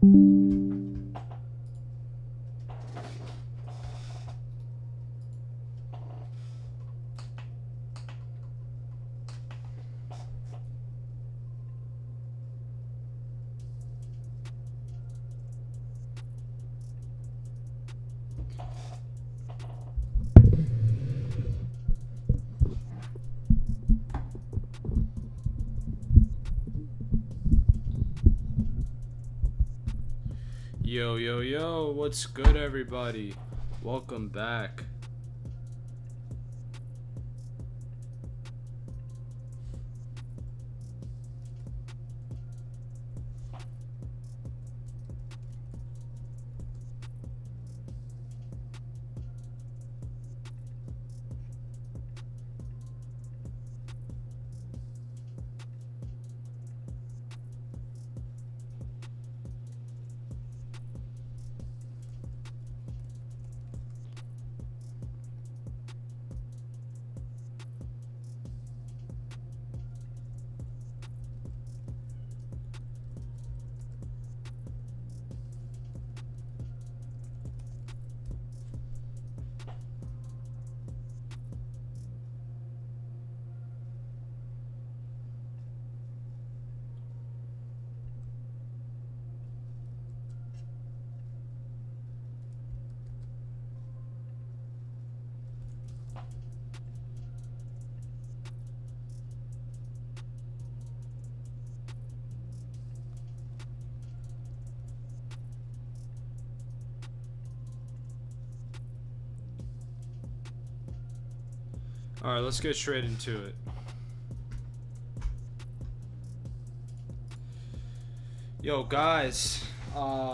Yo, yo, yo, what's good, everybody? Welcome back. Alright, let's get straight into it. Yo, guys,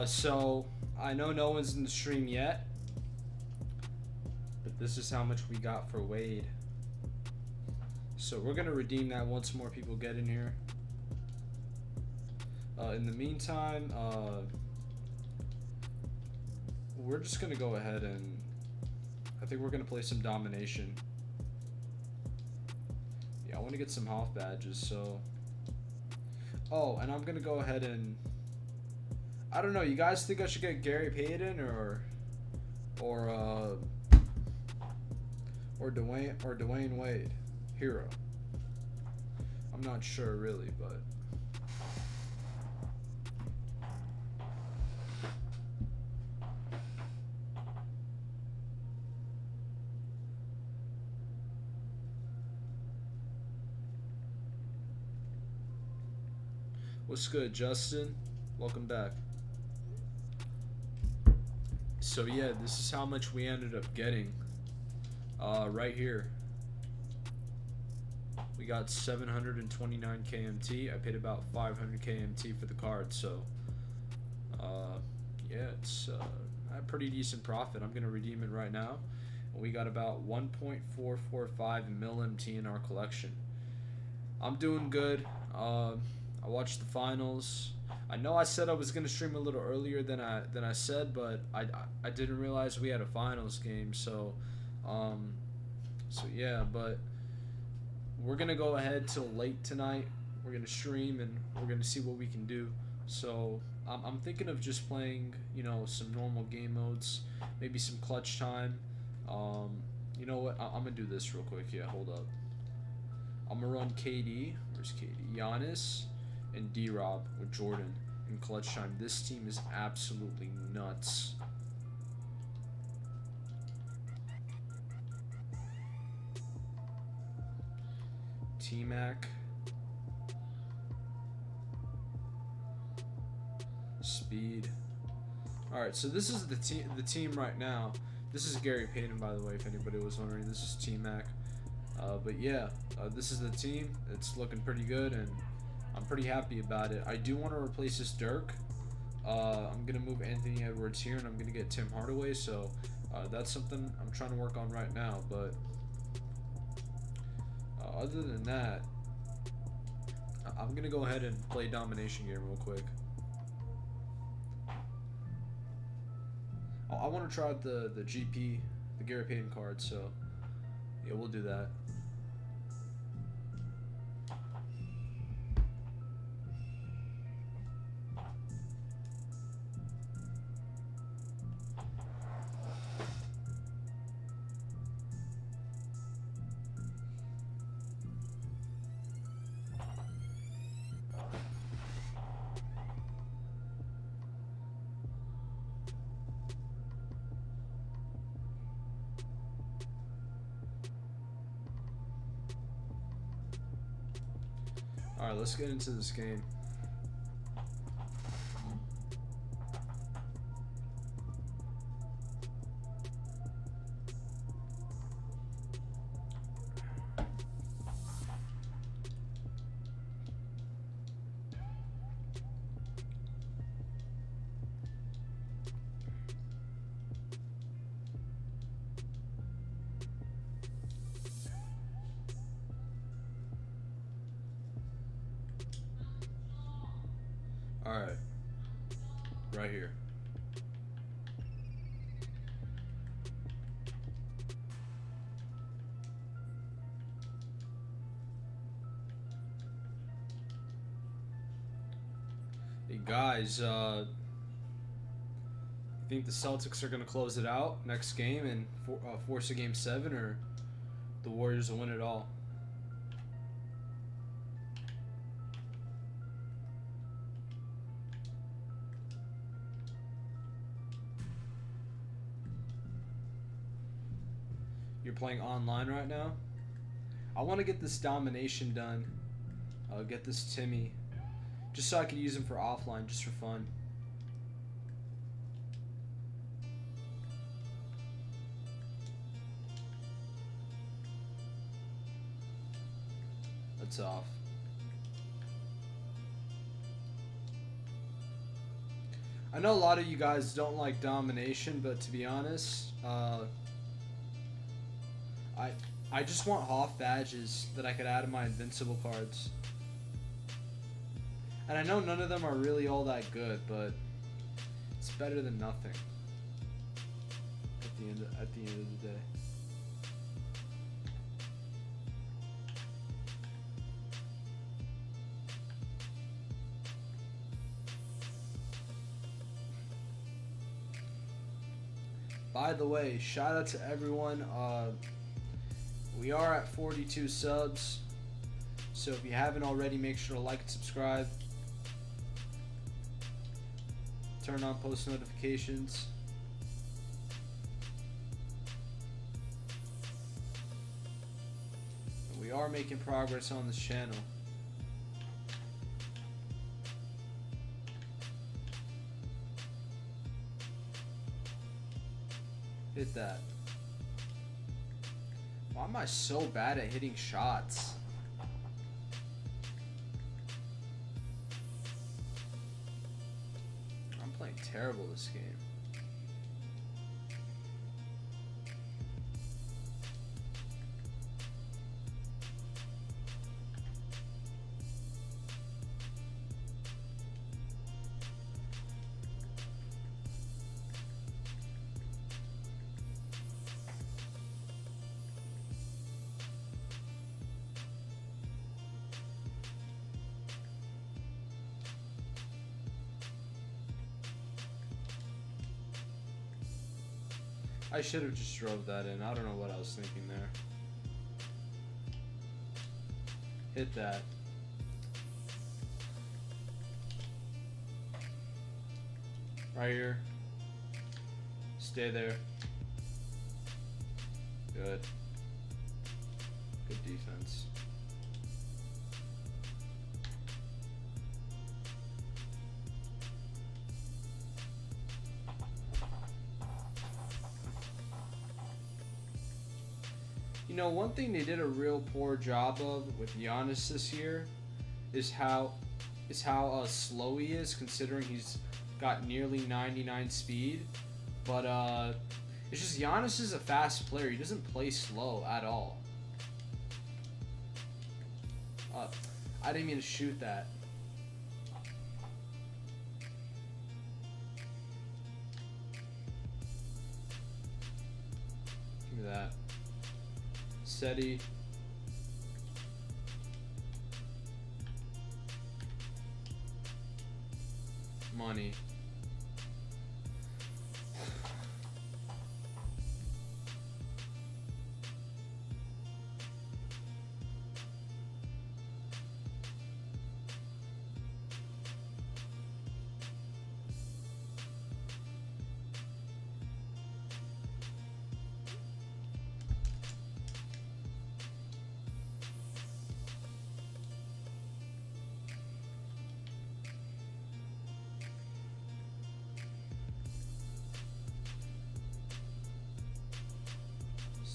so I know no one's in the stream yet, but this is how much we got for Wade. So we're gonna redeem that once more people get in here. In the meantime, we're just gonna go ahead and I think we're gonna play some domination. Yeah, I want to get some Hoff badges, so. Oh, and I'm gonna go ahead and. I don't know. You guys think I should get Gary Payton or Dwyane Wade, hero? I'm not sure really, but. What's good, Justin? Welcome back. So yeah, this is how much we ended up getting. Right here. We got 729 KMT. I paid about 500 KMT for the card, so yeah, it's a pretty decent profit. I'm gonna redeem it right now. We got about 1.445 mil MT in our collection. I'm doing good. I watched the finals. I know I said I was gonna stream a little earlier than I said, but I didn't realize we had a finals game. So yeah, but we're gonna go ahead till late tonight. We're gonna stream and we're gonna see what we can do. So I'm thinking of just playing, you know, some normal game modes, maybe some clutch time. You know what? I'm gonna do this real quick. Yeah, hold up. I'm gonna run KD. Where's KD? Giannis and D-Rob with Jordan in clutch time. This team is absolutely nuts. T-Mac. Speed. Alright, so this is the team right now. This is Gary Payton, by the way, if anybody was wondering. This is T-Mac. But yeah, this is the team. It's looking pretty good, and I'm pretty happy about it. I do want to replace this Dirk. I'm going to move Anthony Edwards here, and I'm going to get Tim Hardaway, so that's something I'm trying to work on right now. But other than that, I'm going to go ahead and play domination game real quick. I want to try out the GP, the Gary Payton card, so yeah, we'll do that. All right, let's get into this game. All right, right here. Hey guys, you think the Celtics are gonna close it out next game and force a game 7, or the Warriors will win it all? You're playing online right now? I want to get this domination done. I'll get this Timmy. Just so I can use him for offline, just for fun. That's off. I know a lot of you guys don't like domination, but to be honest, I just want Hoff badges that I could add to my Invincible cards. And I know none of them are really all that good, but it's better than nothing at the end of the day. By the way, shout out to everyone. We are at 42 subs, so if you haven't already, make sure to like and subscribe. Turn on post notifications. We are making progress on this channel. Hit that. Why am I so bad at hitting shots? I'm playing terrible this game. I should have just drove that in. I don't know what I was thinking there. Hit that. Right here. Stay there. Good. Good defense. You know, one thing they did a real poor job of with Giannis this year is how slow he is, considering he's got nearly 99 speed. But it's just Giannis is a fast player. He doesn't play slow at all. I didn't mean to shoot that. Give me that. SETI. Money.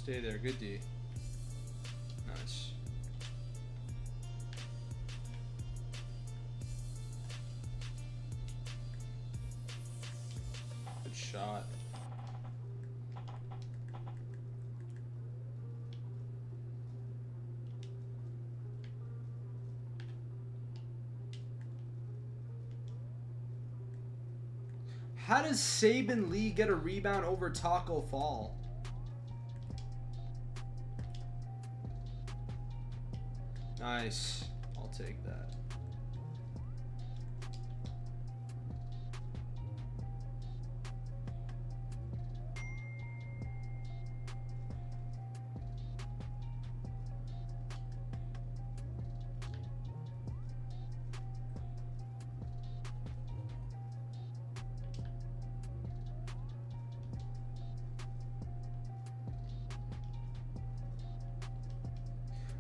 Stay there. Good D. Nice. Good shot. How does Saban Lee get a rebound over Taco Fall? Nice. I'll take that.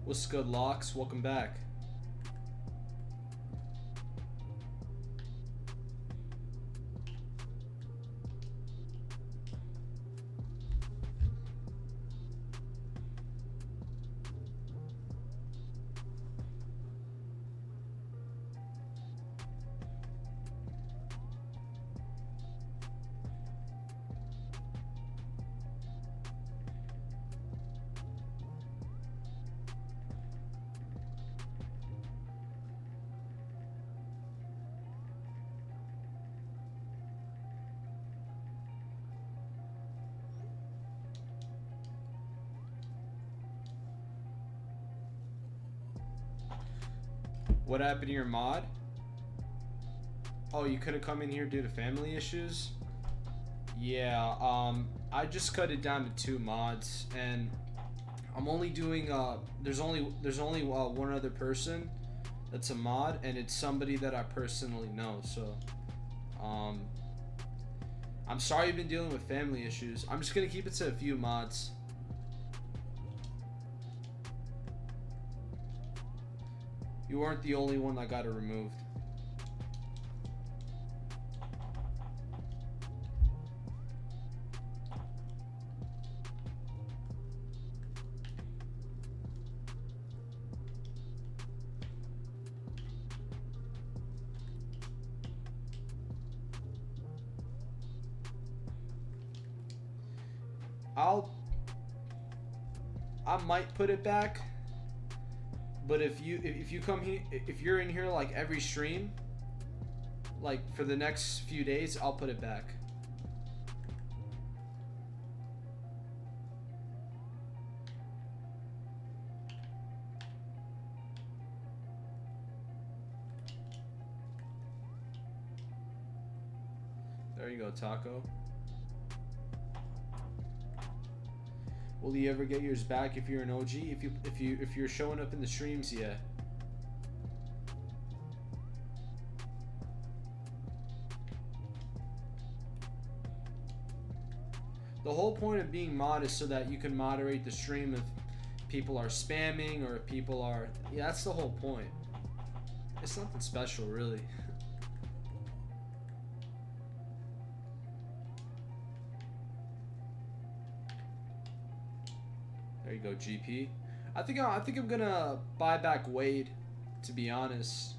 What's good, Locks? Welcome back. What happened to your mod? Oh, you couldn't come in here due to family issues? Yeah, I just cut it down to 2 mods, and I'm only doing there's only one other person that's a mod, and it's somebody that I personally know. So I'm sorry you've been dealing with family issues. I'm just gonna keep it to a few mods. You weren't the only one that got it removed. I might put it back. But if you come here, if you're in here like every stream, like for the next few days, I'll put it back. There you go, Taco. Will you ever get yours back if you're an OG? If you're showing up in the streams, yeah. The whole point of being mod is so that you can moderate the stream if people are spamming or if people are... Yeah, that's the whole point. It's nothing special, really. There you go, GP. I think I'm gonna buy back Wade, to be honest.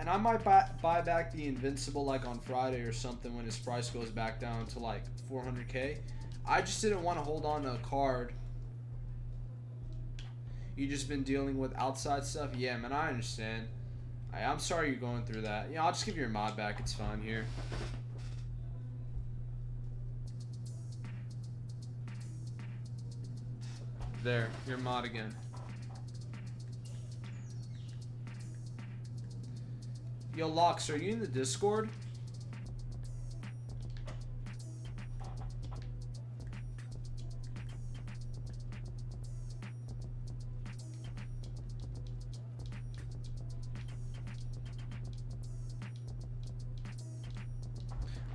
And I might buy back the Invincible like on Friday or something when his price goes back down to like 400k. I just didn't want to hold on to a card. You just been dealing with outside stuff? Yeah, man, I understand. I'm sorry you're going through that. Yeah, I'll just give your mod back. It's fine here. There, your mod again. Yo, Locks, are you in the Discord?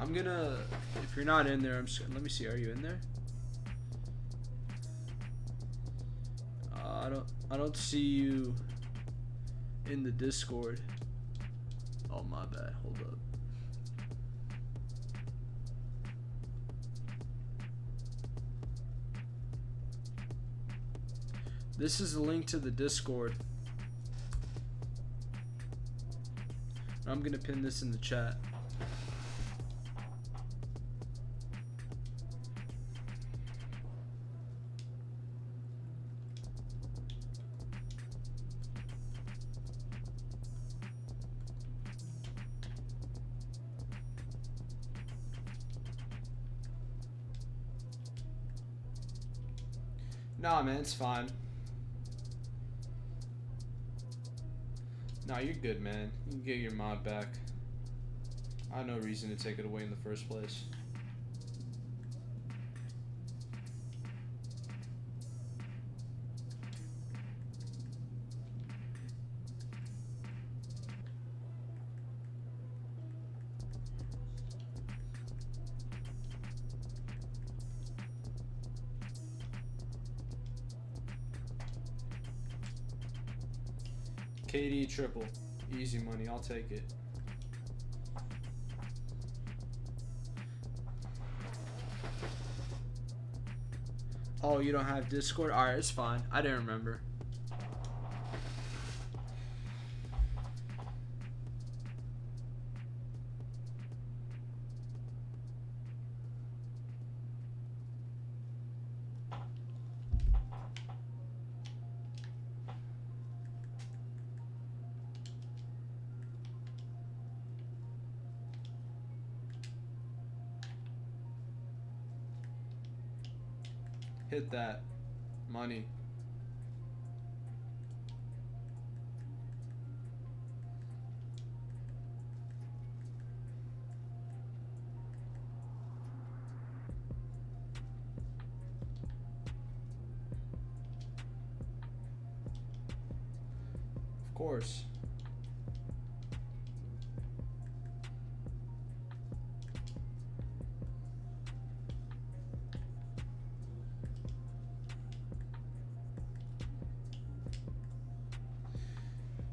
I'm gonna. If you're not in there, I'm just. Let me see. Are you in there? I don't see you in the Discord. Oh my bad. Hold up. This is the link to the Discord. I'm gonna pin this in the chat. Nah, man, it's fine. Nah, you're good, man. You can get your mod back. I had no reason to take it away in the first place. KD triple. Easy money. I'll take it. Oh, you don't have Discord? Alright, it's fine. I didn't remember. Hit that money. Of course.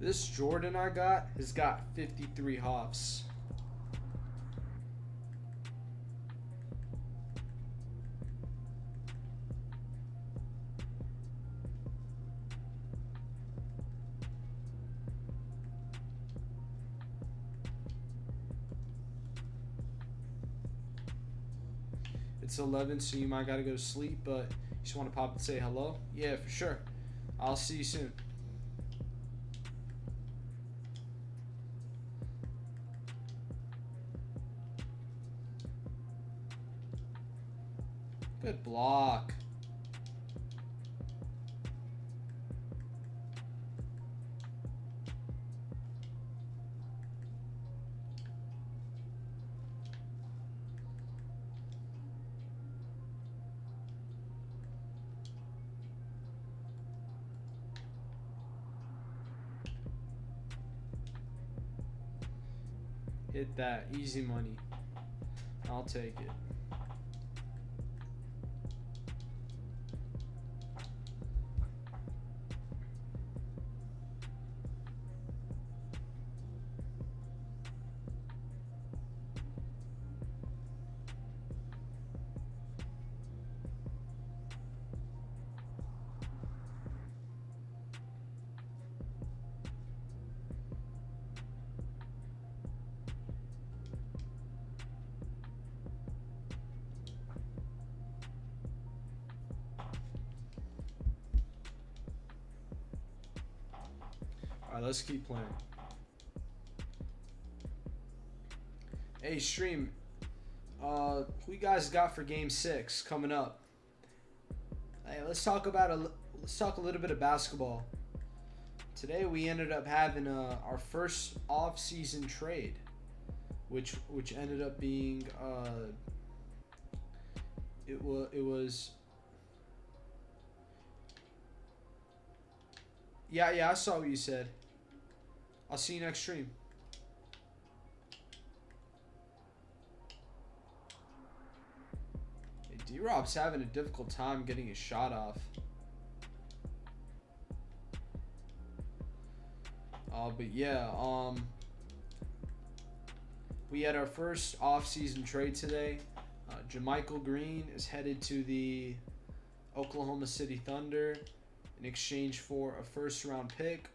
This Jordan I got has got 53 hops. It's 11, so you might gotta go to sleep, but you just want to pop and say hello? Yeah, for sure. I'll see you soon. Good block. Hit that. Easy money. I'll take it. Alright, let's keep playing. Hey, stream. Who you guys got for Game 6 coming up? Hey, let's talk a little bit of basketball. Today we ended up having our first off-season trade, which ended up being it was. Yeah, I saw what you said. I'll see you next stream. D-Rob's having a difficult time getting his shot off. But yeah, we had our first off-season trade today. Jermichael Green is headed to the Oklahoma City Thunder in exchange for a first-round pick.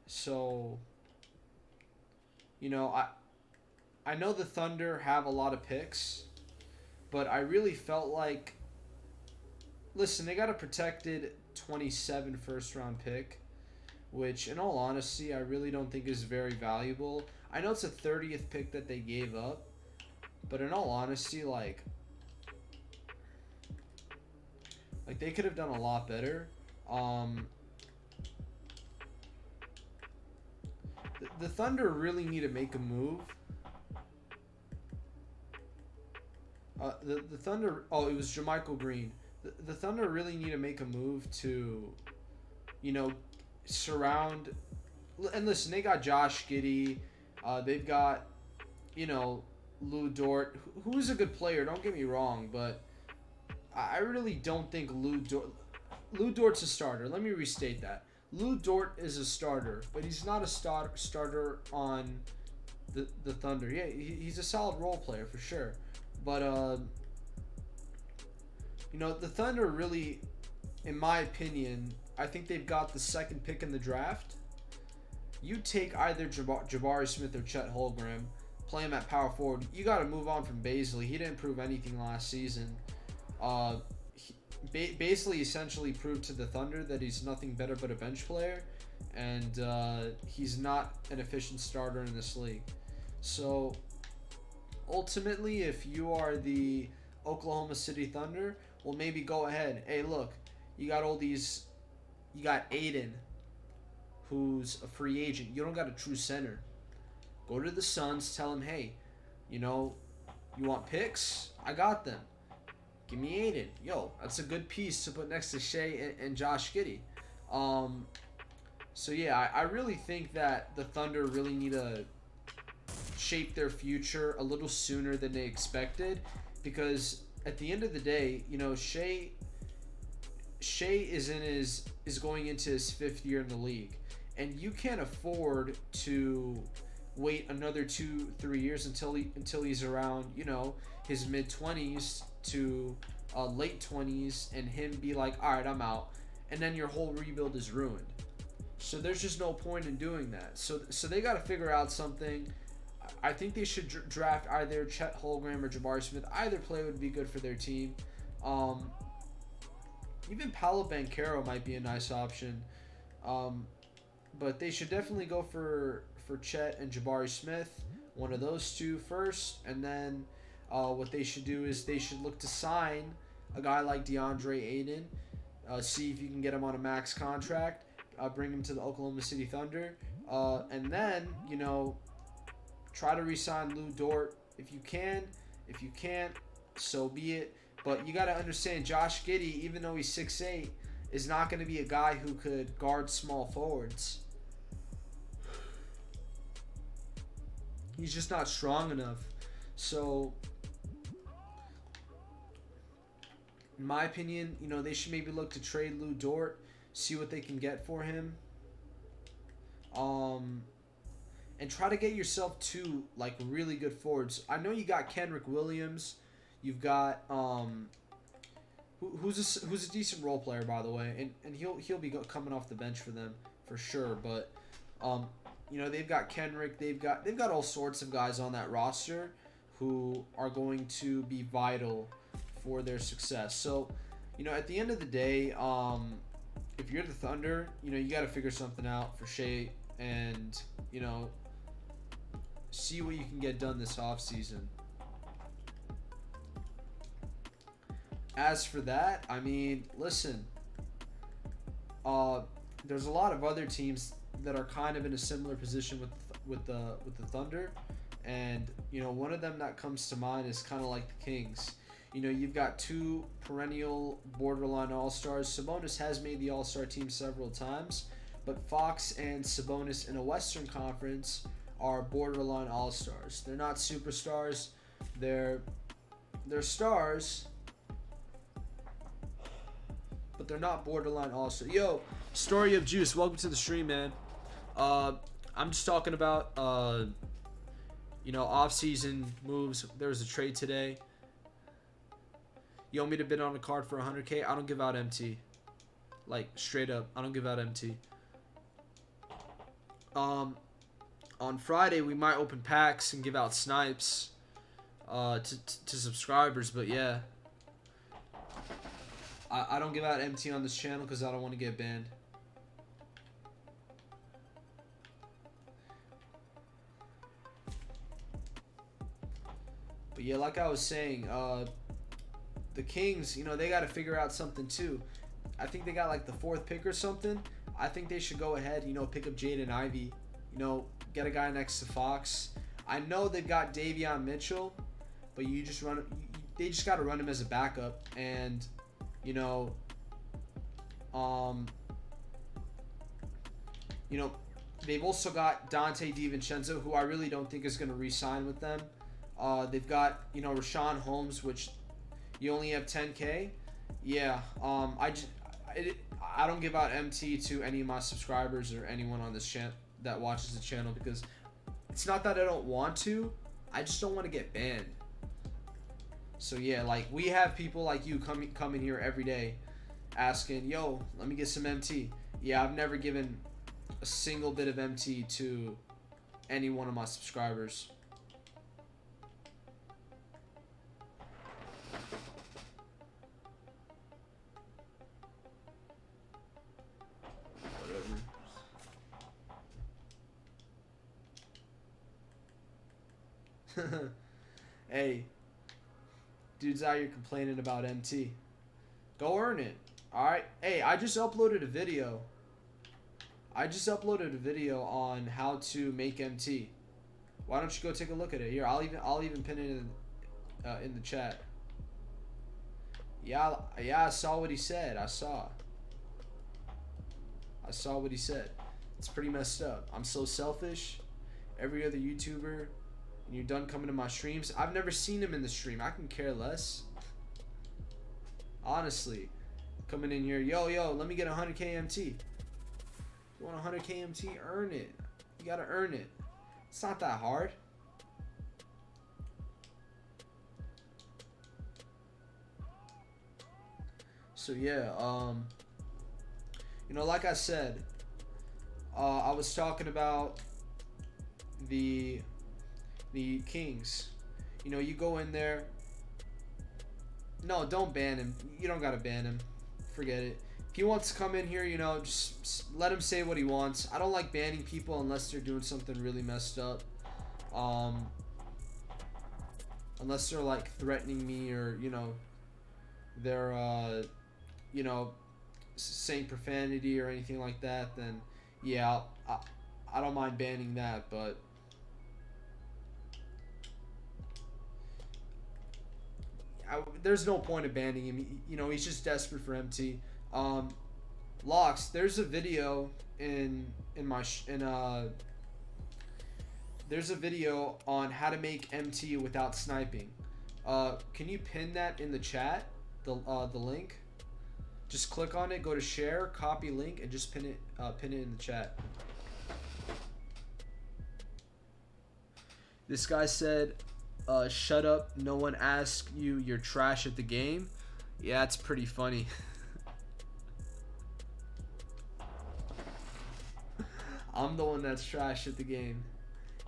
So, you know, I know the Thunder have a lot of picks, but I really felt like, listen, they got a protected 27 first-round pick, which, in all honesty, I really don't think is very valuable. I know it's a 30th pick that they gave up, but in all honesty, like they could have done a lot better. The Thunder really need to make a move. The Thunder. Oh, it was Jermichael Green. The Thunder really need to make a move to, you know, surround. And listen, they got Josh Giddey. They've got, you know, Lou Dort, who is a good player. Don't get me wrong, but I really don't think Lou Dort's a starter. Let me restate that. Lou Dort is a starter, but he's not a starter on the Thunder. Yeah, he's a solid role player for sure. But, you know, the Thunder really, in my opinion, I think they've got the second pick in the draft. You take either Jabari Smith or Chet Holmgren, play him at power forward. You got to move on from Bazley. He didn't prove anything last season. Bazley essentially proved to the Thunder that he's nothing better but a bench player, and he's not an efficient starter in this league. So ultimately, if you are the Oklahoma City Thunder, well, maybe go ahead. Hey, look, you got all these. You got Aiden, who's a free agent. You don't got a true center. Go to the Suns, tell him, hey, you know, you want picks? I got them. Give me Aiden. Yo, that's a good piece to put next to Shea and Josh Giddey. So yeah, I really think that the Thunder really need to shape their future a little sooner than they expected, because at the end of the day, you know, Shea is going into his 5th year in the league, and you can't afford to wait another 2-3 years until he's around, you know, his mid-20s to late 20s, and him be like, all right, I'm out, and then your whole rebuild is ruined. So there's just no point in doing that. So they got to figure out something. I think they should draft either Chet Holmgren or Jabari Smith. Either player would be good for their team. Even Paolo Banchero might be a nice option. But they should definitely go for Chet and Jabari Smith, one of those two first, and then what they should do is they should look to sign a guy like DeAndre Ayton, see if you can get him on a max contract, bring him to the Oklahoma City Thunder, and then, you know, try to re-sign Lou Dort if you can. If you can't, so be it. But you got to understand, Josh Giddey, even though he's 6'8", is not going to be a guy who could guard small forwards. He's just not strong enough. So, in my opinion, you know, they should maybe look to trade Lou Dort, see what they can get for him. And try to get yourself two, like, really good forwards. I know you got Kenrich Williams. You've got who's a decent role player, by the way, and he'll be coming off the bench for them for sure. But you know, they've got Kenrich, they've got all sorts of guys on that roster who are going to be vital for their success. So, you know, at the end of the day, if you're the Thunder, you know, you got to figure something out for Shea and, you know, see what you can get done this offseason. As for that, I mean, listen, there's a lot of other teams that are kind of in a similar position with the Thunder, and, you know, one of them that comes to mind is kind of like the Kings. You know, you've got two perennial borderline all-stars. Sabonis has made the all-star team several times, but Fox and Sabonis in a Western Conference are borderline all-stars. They're not superstars. They're stars, they're not borderline also. Yo, Story of Juice, welcome to the stream, man. I'm just talking about off-season moves. There was a trade today. You want me to bid on a card for 100K? I don't give out MT. Like, straight up, I don't give out MT. On Friday, we might open packs and give out snipes to subscribers, but yeah. I don't give out MT on this channel because I don't want to get banned. But yeah, like I was saying, the Kings, they got to figure out something too. I think they got like the 4th pick or something. I think they should go ahead, pick up Jaden Ivey. Get a guy next to Fox. I know they've got Dwyane Mitchell, but they just got to run him as a backup. And, they've also got Dante DiVincenzo, who I really don't think is going to re-sign with them. They've got, Rashawn Holmes, which you only have 10K. Yeah, I don't give out MT to any of my subscribers or anyone on this channel that watches the channel, because it's not that I don't want to, I just don't want to get banned. So yeah, like, we have people like you coming here every day asking, yo, let me get some MT. Yeah, I've never given a single bit of MT to any one of my subscribers. Hey, dude's out here complaining about MT. Go earn it. Alright? Hey, I just uploaded a video. On how to make MT. Why don't you go take a look at it? Here, I'll even pin it in the chat. Yeah, I saw what he said. I saw what he said. It's pretty messed up. I'm so selfish. Every other YouTuber, and you're done coming to my streams. I've never seen him in the stream. I can care less. Honestly. Coming in here, yo, let me get 100K MT. You want 100K MT? Earn it. You gotta earn it. It's not that hard. So yeah, like I said, I was talking about the Kings. You go in there. No, don't ban him. You don't gotta ban him. Forget it. If he wants to come in here, just let him say what he wants. I don't like banning people unless they're doing something really messed up. Unless they're like threatening me, or they're saying profanity or anything like that, then yeah, I don't mind banning that. But there's no point of banning him. He's just desperate for MT. Locks, there's a video there's a video on how to make MT without sniping. Can you pin that in the chat? The link. Just click on it, go to share, copy link, and just pin it in the chat. This guy said, shut up, no one asked you, you're trash at the game. Yeah, it's pretty funny. I'm the one that's trash at the game.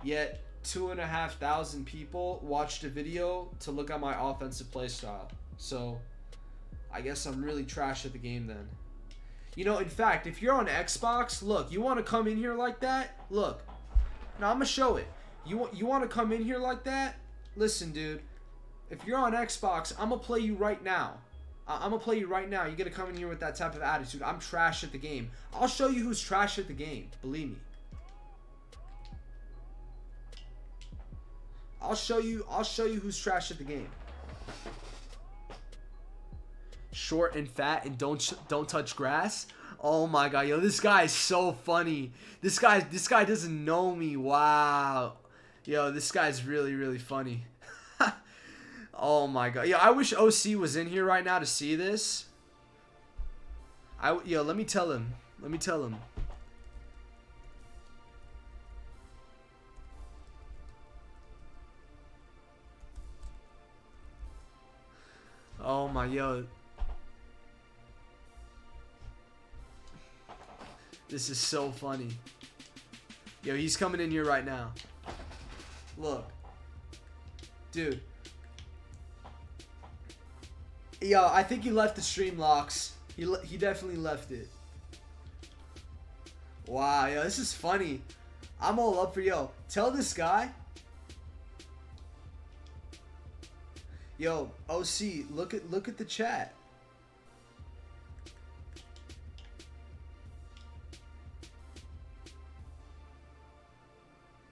Yet 2,500 people watched a video to look at my offensive play style. So I guess I'm really trash at the game then. In fact, if you're on Xbox, look, you want to come in here like that? Look. Now I'm going to show it. You want to come in here like that? Listen, dude. If you're on Xbox, I'm going to play you right now. I'm going to play you right now. You're going to come in here with that type of attitude. I'm trash at the game. I'll show you who's trash at the game. Believe me. I'll show you who's trash at the game. Short and fat and don't touch grass. Oh my god, yo, this guy is so funny. This guy doesn't know me. Wow. Yo, this guy's really, really funny. Oh my god. Yeah, I wish OC was in here right now to see this. Yo, let me tell him. Let me tell him. Oh my, yo. This is so funny. Yo, he's coming in here right now. Look. Dude. Yo, I think he left the stream locks. He definitely left it. Wow, yo, this is funny. I'm all up for, yo. Tell this guy. Yo, OC, look at the chat.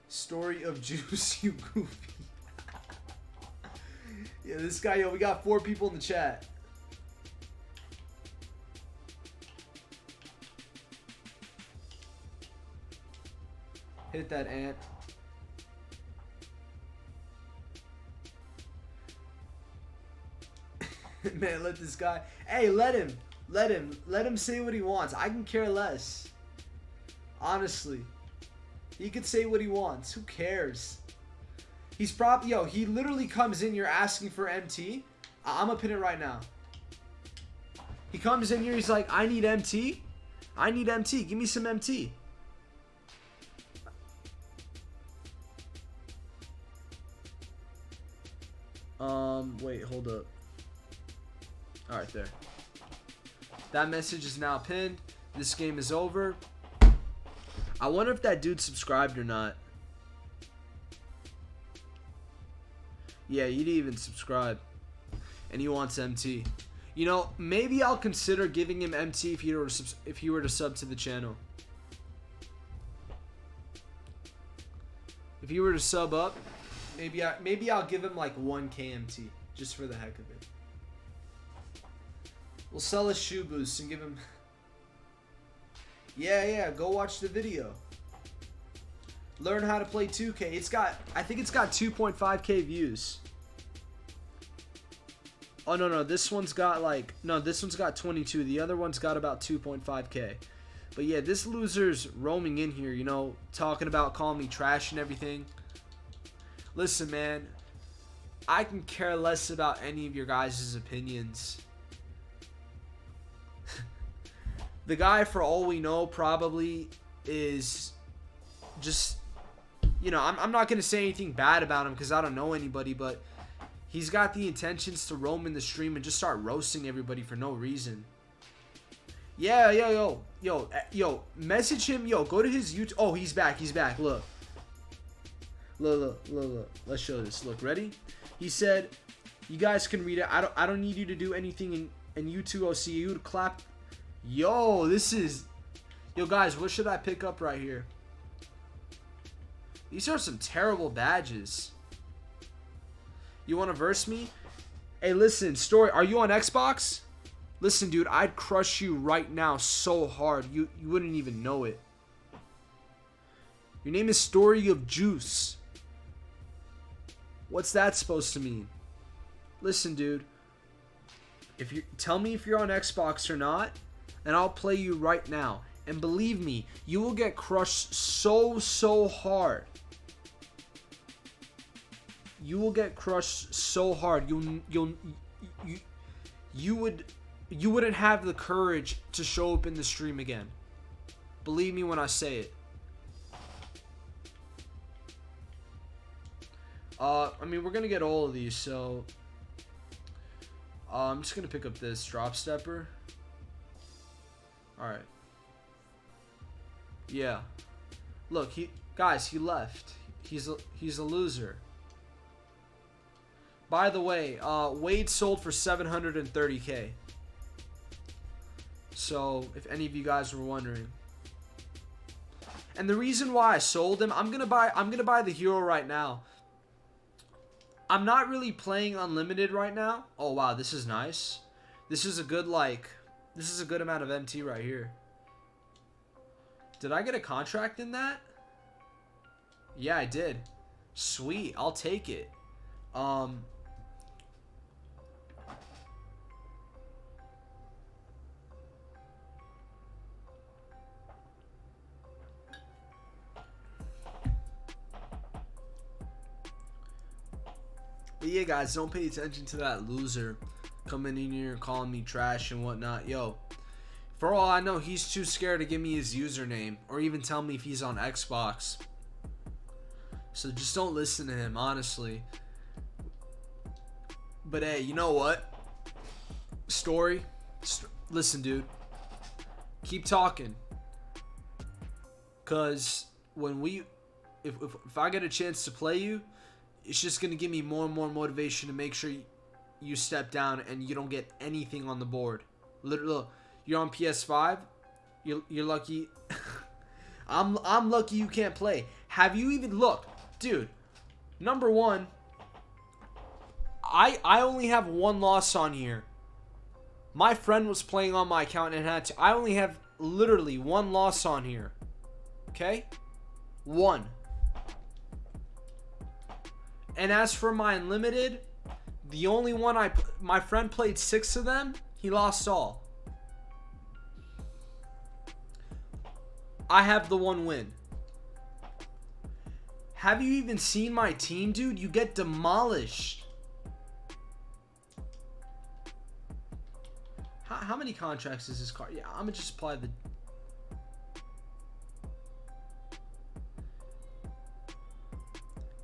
Story of Juice, you goofy. Yeah, this guy, yo, we got 4 people in the chat. Hit that ant. Man, let this guy. Hey, let him say what he wants. I can care less. Honestly, he could say what he wants. Who cares? He's probably, yo, he literally comes in here asking for MT. I'm gonna pin it right now. He comes in here, he's like, I need MT. I need MT. Give me some MT. Wait, hold up. Alright, there. That message is now pinned. This game is over. I wonder if that dude subscribed or not. Yeah, he didn't even subscribe. And he wants MT. You know, maybe I'll consider giving him MT if he were to sub to the channel. If he were to sub up, maybe I'll give him like 1K MT just for the heck of it. We'll sell his shoe boost and give him. Yeah, go watch the video. Learn how to play 2K. I think it's got 2.5K views. Oh no, this one's got this one's got 22. The other one's got about 2.5K. But yeah, this loser's roaming in here, you know, talking about calling me trash and everything. Listen, man, I can care less about any of your guys' opinions. The guy, for all we know, probably is just, you know, I'm not going to say anything bad about him because I don't know anybody, but he's got the intentions to roam in the stream and just start roasting everybody for no reason. Yeah, yo, message him, yo, go to his YouTube. Oh, he's back, look. Look. Let's show this. Look, ready? He said, you guys can read it. I don't need you to do anything in YouTube OC. You would clap. Yo, this is... Yo, guys, what should I pick up right here? These are some terrible badges. You want to verse me? Hey, listen, Story, are you on Xbox? Listen, dude, I'd crush you right now so hard. You wouldn't even know it. Your name is Story of Juice. What's that supposed to mean? Listen, dude. If you tell me if you're on Xbox or not, and I'll play you right now. And believe me, you will get crushed so hard. You will get crushed so hard. You wouldn't have the courage to show up in the stream again. Believe me when I say it. I mean, we're gonna get all of these, so I'm just gonna pick up this drop stepper. Alright. Yeah. Look, he left. He's a loser. By the way, Wade sold for 730K. So, if any of you guys were wondering. And the reason why I sold him, I'm gonna buy the hero right now. I'm not really playing unlimited right now. Oh wow, this is nice. This is a good amount of MT right here. Did I get a contract in that? Yeah, I did. Sweet, I'll take it. But yeah, guys, don't pay attention to that loser coming in here and calling me trash and whatnot. Yo, for all I know, he's too scared to give me his username or even tell me if he's on Xbox. So just don't listen to him, honestly. But hey, you know what? Listen, dude. Keep talking. Cause when if I get a chance to play you, it's just gonna give me more and more motivation to make sure you step down and you don't get anything on the board. Literally, look, you're on PS5. You're lucky. I'm lucky you can't play. Have you even look, dude? Number one, I only have one loss on here. My friend was playing on my account and had to. I only have literally one loss on here. Okay? One. And as for my unlimited, the only one my friend played 6 of them, he lost all. I have the one win. Have you even seen my team, dude? You get demolished. How many contracts is this card? Yeah, I'm gonna just apply the.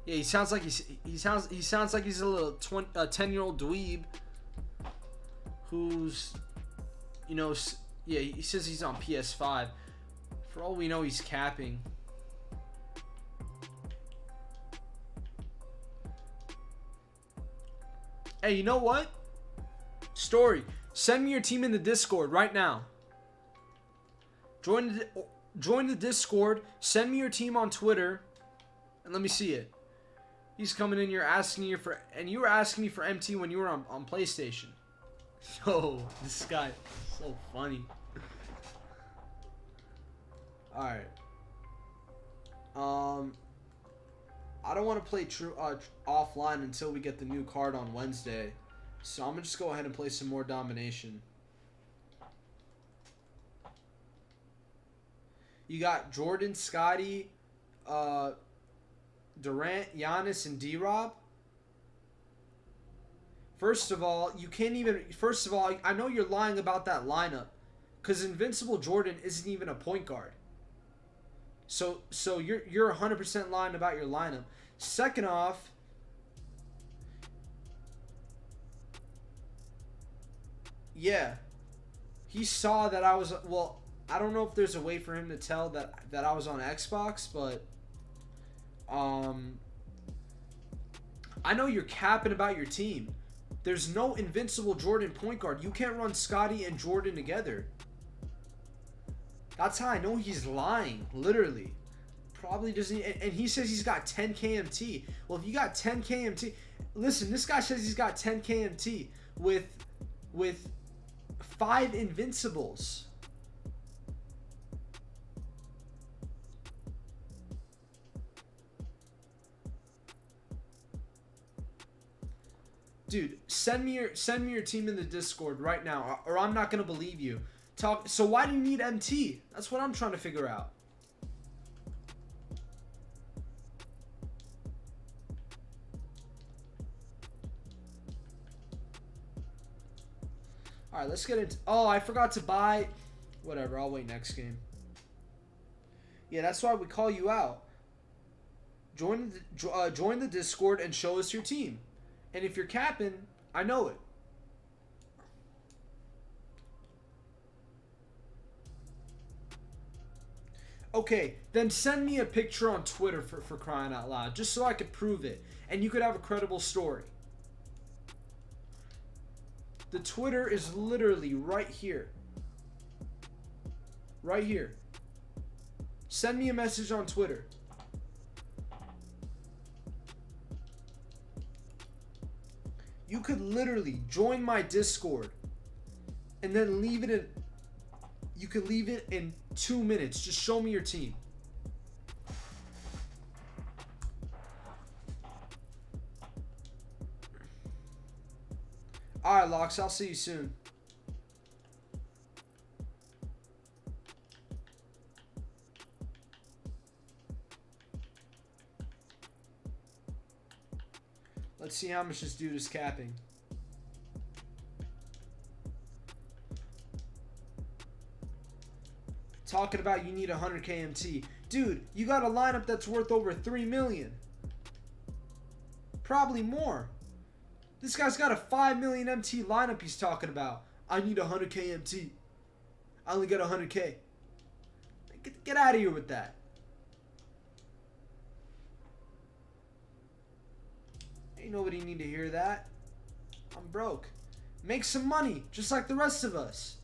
Yeah, he sounds like he sounds like he's a little 10-year-old dweeb who's, you know, yeah, he says he's on PS5. For all we know, he's capping. Hey, you know what? Story. Send me your team in the Discord right now. Join the Discord. Send me your team on Twitter, and let me see it. He's coming in here asking you for, and you were asking me for MT when you were on PlayStation. Yo, this guy is so funny. All right. I don't want to play offline until we get the new card on Wednesday. So I'm going to just go ahead and play some more domination. You got Jordan, Scotty, Durant, Giannis, and D-Rob. First of all, I know you're lying about that lineup. Because Invincible Jordan isn't even a point guard. So you're 100% lying about your lineup. Second off, yeah, he saw that I was, well, I don't know if there's a way for him to tell that I was on Xbox, but I know you're capping about your team. There's no Invincible Jordan point guard. You can't run Scotty and Jordan together. That's how I know he's lying, literally. Probably doesn't, and he says he's got 10 KMT. Well, if you got 10 KMT, listen, this guy says he's got 10 KMT with 5 Invincibles. Dude, send me your team in the Discord right now, or I'm not gonna believe you. So why do you need MT? That's what I'm trying to figure out. All right, let's get into. Oh, I forgot to buy. Whatever, I'll wait next game. Yeah, that's why we call you out. Join the Discord and show us your team. And if you're capping, I know it. Okay, then send me a picture on Twitter for crying out loud, just so I could prove it, and you could have a credible story. The Twitter is literally right here. Right here. Send me a message on Twitter. You could literally join my Discord and then leave it in. You could leave it in 2 minutes. Just show me your team. Alright, Locks, I'll see you soon. Let's see how much this dude is capping. Talking about you need 100 KMT. Dude, you got a lineup that's worth over 3 million. Probably more. This guy's got a 5 million MT lineup he's talking about. I need 100 KMT. I only got 100K. Get out of here with that. Ain't nobody need to hear that. I'm broke. Make some money, just like the rest of us.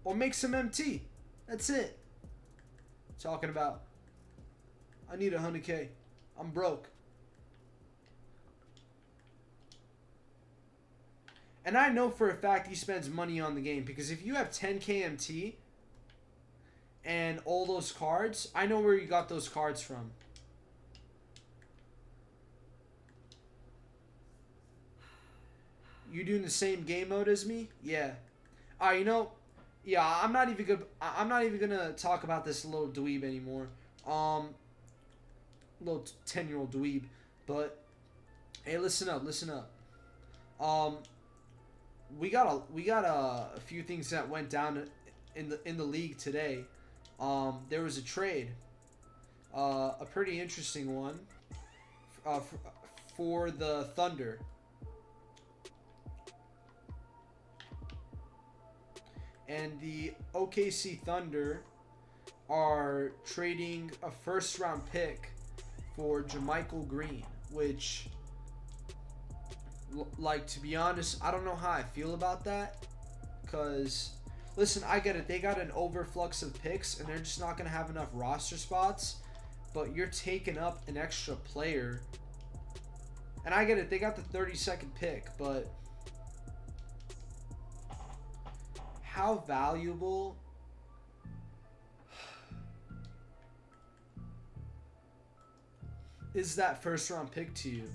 Or make some MT. That's it. Talking about, I need 100K. I'm broke. And I know for a fact he spends money on the game, because if you have 10 KMT and all those cards, I know where you got those cards from. You doing the same game mode as me? Yeah. You know, yeah, I'm not even gonna talk about this little dweeb anymore. Little 10-year-old dweeb. But hey, listen up. We got a few things that went down in the league today. There was a trade, a pretty interesting one, for the Thunder. And the OKC Thunder are trading a first-round pick for JaMychal Green, which, like, to be honest, I don't know how I feel about that. Because, listen, I get it. They got an overflux of picks, and they're just not going to have enough roster spots. But you're taking up an extra player. And I get it. They got the 32nd pick, but how valuable is that first round pick to you?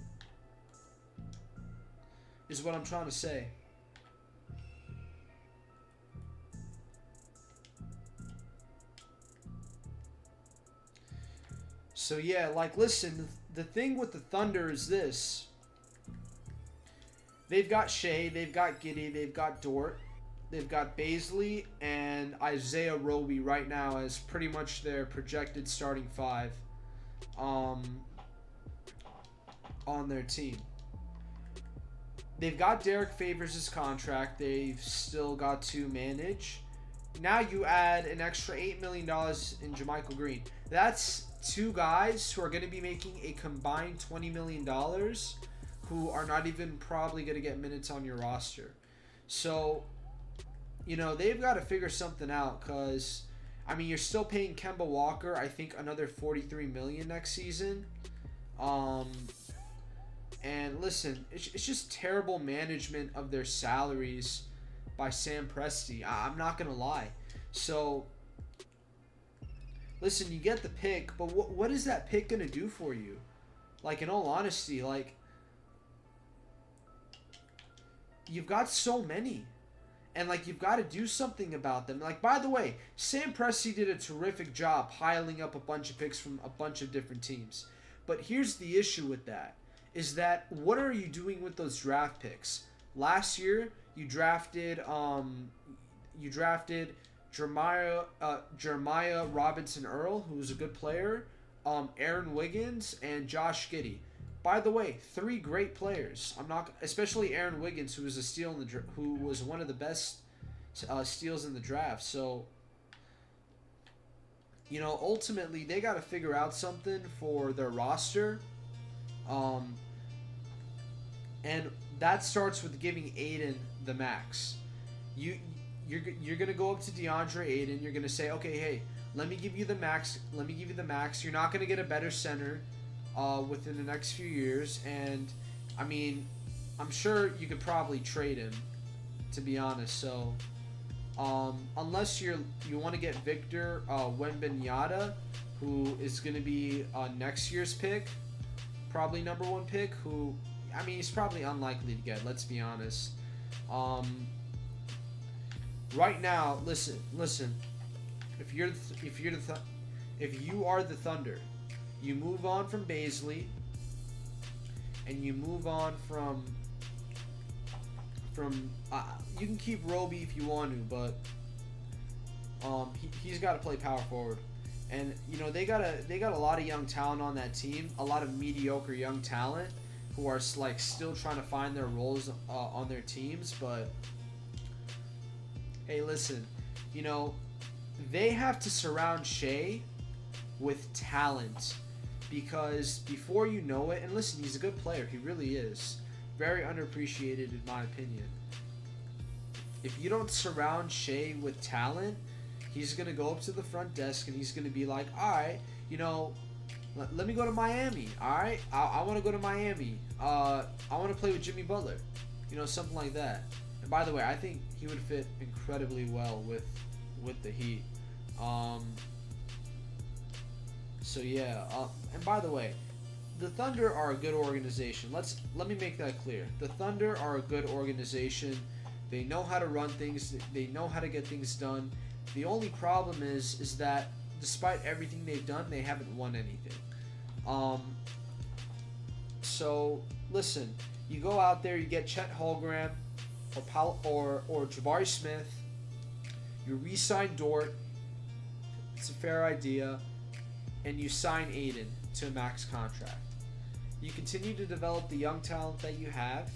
Is what I'm trying to say. So yeah, like, listen, the thing with the Thunder is this. They've got Shea, they've got Giddey, they've got Dort. They've got Baisley and Isaiah Roby right now as pretty much their projected starting five on their team. They've got Derek Favors' contract they've still got to manage. Now you add an extra $8 million in JaMychal Green. That's two guys who are going to be making a combined $20 million who are not even probably going to get minutes on your roster. So, you know, they've got to figure something out because, I mean, you're still paying Kemba Walker, I think, another $43 million next season. And listen, it's just terrible management of their salaries by Sam Presti. I'm not going to lie. So, listen, you get the pick, but what is that pick going to do for you? Like, in all honesty, like, you've got so many. And, like, you've got to do something about them. Like, by the way, Sam Presti did a terrific job piling up a bunch of picks from a bunch of different teams. But here's the issue with that, is that what are you doing with those draft picks? Last year, you drafted Jeremiah Robinson Earl, who was a good player, Aaron Wiggins, and Josh Giddey. By the way, three great players. Especially Aaron Wiggins, who was a steal who was one of the best steals in the draft. So, you know, ultimately they got to figure out something for their roster, and that starts with giving Aiden the max. You're gonna go up to DeAndre Aiden. You're gonna say, okay, hey, let me give you the max. Let me give you the max. You're not gonna get a better center within the next few years, and I mean, I'm sure you could probably trade him, to be honest. So, unless you want to get Victor Wembanyama, who is going to be next year's pick, probably number one pick. Who, I mean, he's probably unlikely to get. Let's be honest. Right now, listen. If you are the Thunder, you move on from Baisley, and you move on from you can keep Roby if you want to, but he's got to play power forward. And you know they got a lot of young talent on that team, a lot of mediocre young talent who are like still trying to find their roles on their teams. But hey, listen, you know they have to surround Shea with talent, because before you know it, and listen, he's a good player, he really is, very underappreciated in my opinion. If you don't surround Shea with talent, he's going to go up to the front desk and he's going to be like, alright, you know, let me go to Miami, alright? I want to go to Miami. I want to play with Jimmy Butler. You know, something like that. And by the way, I think he would fit incredibly well with the Heat. So yeah, and by the way, the Thunder are a good organization. Let me make that clear. The Thunder are a good organization. They know how to run things. They know how to get things done. The only problem is that despite everything they've done, they haven't won anything. So listen, you go out there, you get Chet Holmgren or Jabari Smith. You re-sign Dort. It's a fair idea. And you sign Aiden to a max contract. You continue to develop the young talent that you have.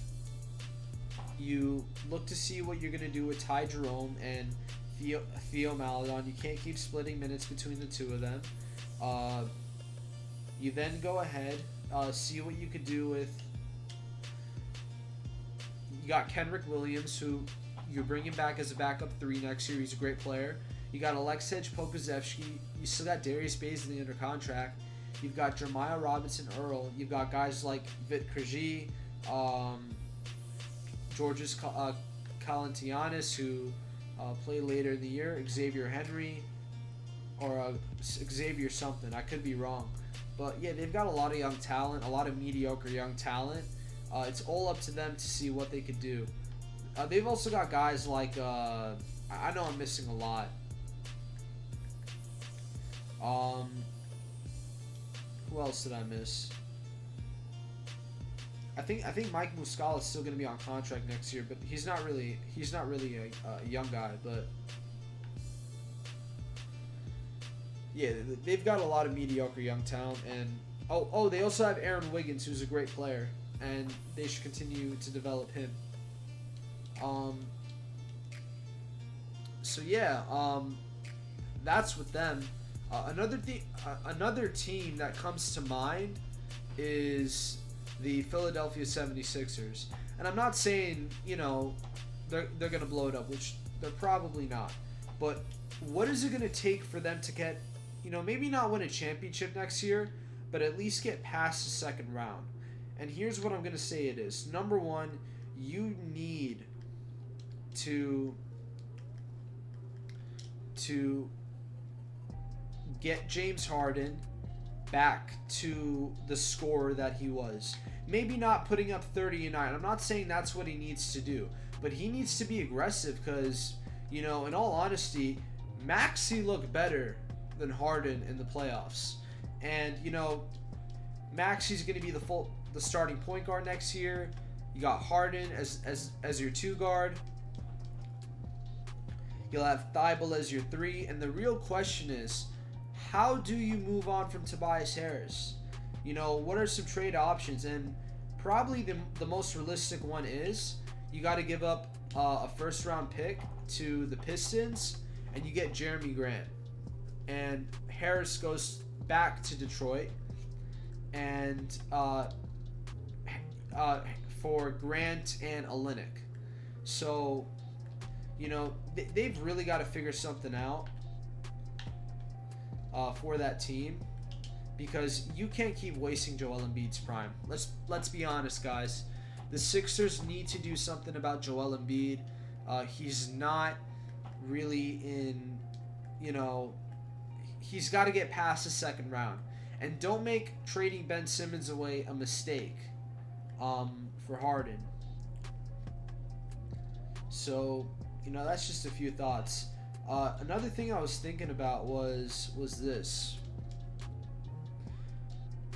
You look to see what you're going to do with Ty Jerome and Theo Maledon. You can't keep splitting minutes between the two of them. You then go ahead, see what you could do with... You got Kenrick Williams, who you're bringing back as a backup 3 next year. He's a great player. You got Alexej Pokazevsky. You still got Darius Baisley under contract. You've got Jeremiah Robinson Earl. You've got guys like Vit Krejci, Georges Kalantianis, who play later in the year. Xavier Henry, or Xavier something. I could be wrong. But yeah, they've got a lot of young talent, a lot of mediocre young talent. It's all up to them to see what they could do. They've also got guys like, I know I'm missing a lot. Who else did I miss? I think Mike Muscala is still going to be on contract next year, but he's not really a young guy. But yeah, they've got a lot of mediocre young talent, and they also have Aaron Wiggins, who's a great player, and they should continue to develop him. So yeah, that's with them. Another team that comes to mind is the Philadelphia 76ers. And I'm not saying, you know, they're going to blow it up, which they're probably not. But what is it going to take for them to get, you know, maybe not win a championship next year, but at least get past the second round? And here's what I'm going to say it is. Number one, you need to get James Harden back to the scorer that he was. Maybe not putting up 30 a night. I'm not saying that's what he needs to do, but he needs to be aggressive because, you know, in all honesty, Maxey looked better than Harden in the playoffs. And, you know, Maxey's going to be the starting point guard next year. You got Harden as your 2 guard. You'll have Thibault as your 3. And the real question is, how do you move on from Tobias Harris? You know, what are some trade options? And probably the most realistic one is you got to give up a first-round pick to the Pistons, and you get Jeremy Grant. And Harris goes back to Detroit, and for Grant and Olynyk. So, you know, they've really got to figure something out for that team, because you can't keep wasting Joel Embiid's prime. Let's be honest, guys. The Sixers need to do something about Joel Embiid. He's not really in, you know, he's got to get past the second round. And don't make trading Ben Simmons away a mistake for Harden. So, that's just a few thoughts. Another thing I was thinking about was this.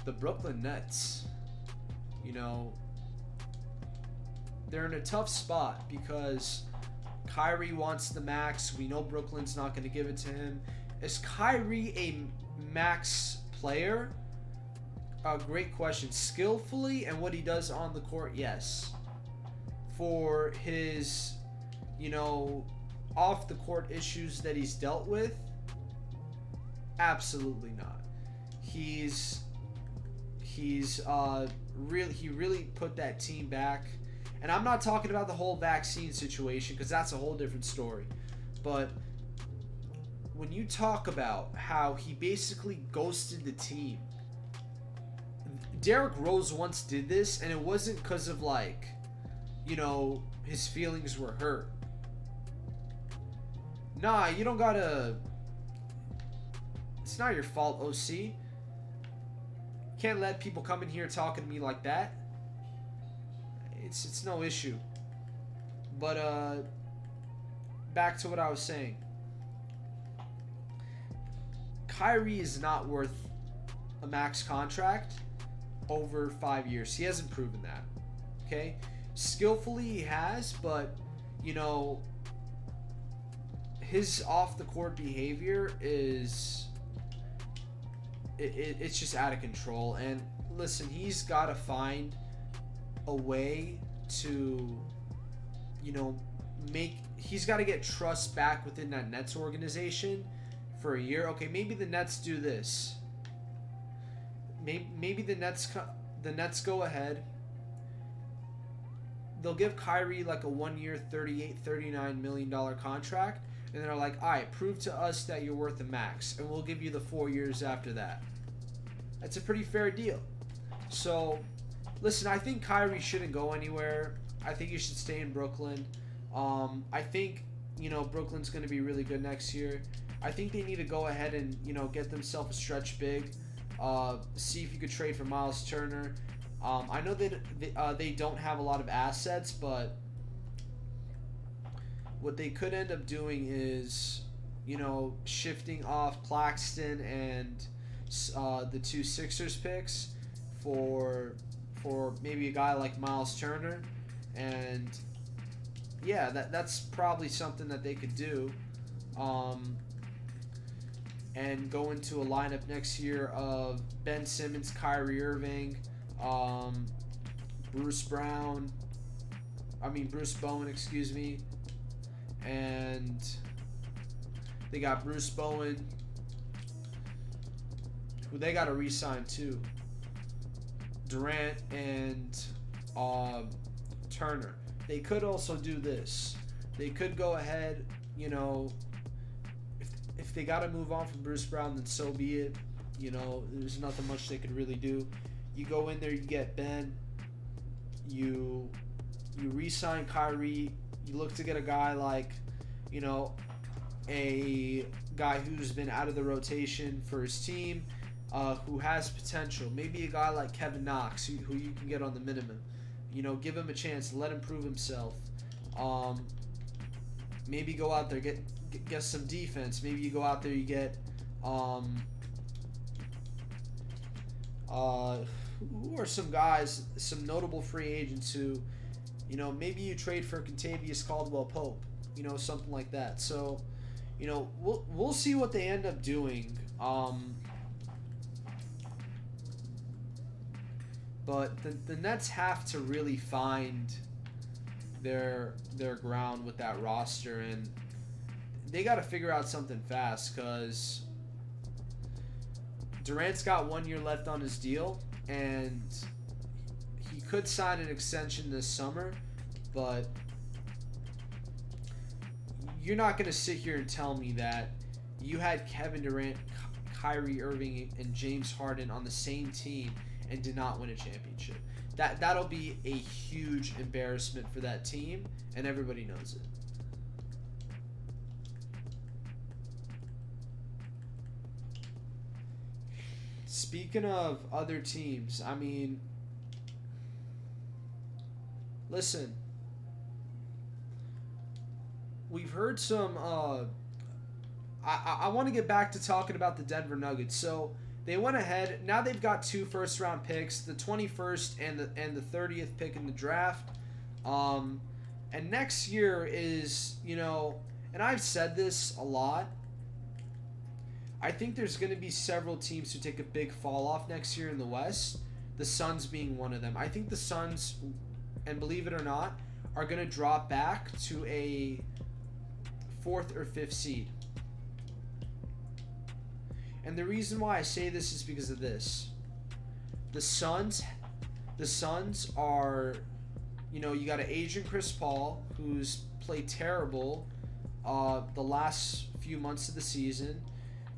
The Brooklyn Nets. You know, they're in a tough spot because Kyrie wants the max. We know Brooklyn's not going to give it to him. Is Kyrie a max player? Great question. Skillfully and what he does on the court, yes. For his, off the court issues that he's dealt with, absolutely not. He really put that team back. And I'm not talking about the whole vaccine situation because that's a whole different story. But when you talk about how he basically ghosted the team, Derrick Rose once did this, and it wasn't because of his feelings were hurt. Nah, you don't gotta. It's not your fault, OC. Can't let people come in here talking to me like that. It's no issue. But back to what I was saying. Kyrie is not worth a max contract over 5 years. He hasn't proven that. Okay? Skillfully he has, but his off the court behavior is it's just out of control. And listen, he's got to find a way to he's got to get trust back within that Nets organization for a year. Okay, maybe the Nets do this. Maybe the Nets go ahead. They'll give Kyrie like a 1 year, $38-39 million contract, and they're like, all right, prove to us that you're worth the max, and we'll give you the 4 years after that. That's a pretty fair deal. So, listen, I think Kyrie shouldn't go anywhere. I think he should stay in Brooklyn. I think, Brooklyn's going to be really good next year. I think they need to go ahead and, get themselves a stretch big. See if you could trade for Miles Turner. I know that they don't have a lot of assets, but what they could end up doing is, shifting off Claxton and the 2 Sixers picks for maybe a guy like Miles Turner. And yeah, that's probably something that they could do. And go into a lineup next year of Ben Simmons, Kyrie Irving, Bruce Bowen, and they got Bruce Bowen, who they got to re-sign too. Durant and Turner. They could also do this. They could go ahead, if they got to move on from Bruce Brown, then so be it. There's nothing much they could really do. You go in there, you get Ben. You re-sign Kyrie. You look to get a guy like, a guy who's been out of the rotation for his team, who has potential. Maybe a guy like Kevin Knox, who you can get on the minimum. Give him a chance, let him prove himself. Maybe go out there, get some defense. Maybe you go out there, you get who are some guys, some notable free agents who, maybe you trade for Contavious Caldwell-Pope, something like that. So, we'll see what they end up doing. But the Nets have to really find their ground with that roster, and they got to figure out something fast because Durant's got 1 year left on his deal, and he could sign an extension this summer, but you're not going to sit here and tell me that you had Kevin Durant, Kyrie Irving, and James Harden on the same team and did not win a championship. That'll be a huge embarrassment for that team, and everybody knows it. Speaking of other teams, listen, we've heard some. I want to get back to talking about the Denver Nuggets. So they went ahead. Now they've got 2 first-round picks, the 21st and the 30th pick in the draft. And next year is, and I've said this a lot. I think there's going to be several teams who take a big fall off next year in the West. The Suns being one of them. I think the Suns, and believe it or not, are going to drop back to a 4th or 5th seed. And the reason why I say this is because of this. The Suns are, you got an Asian Chris Paul who's played terrible the last few months of the season.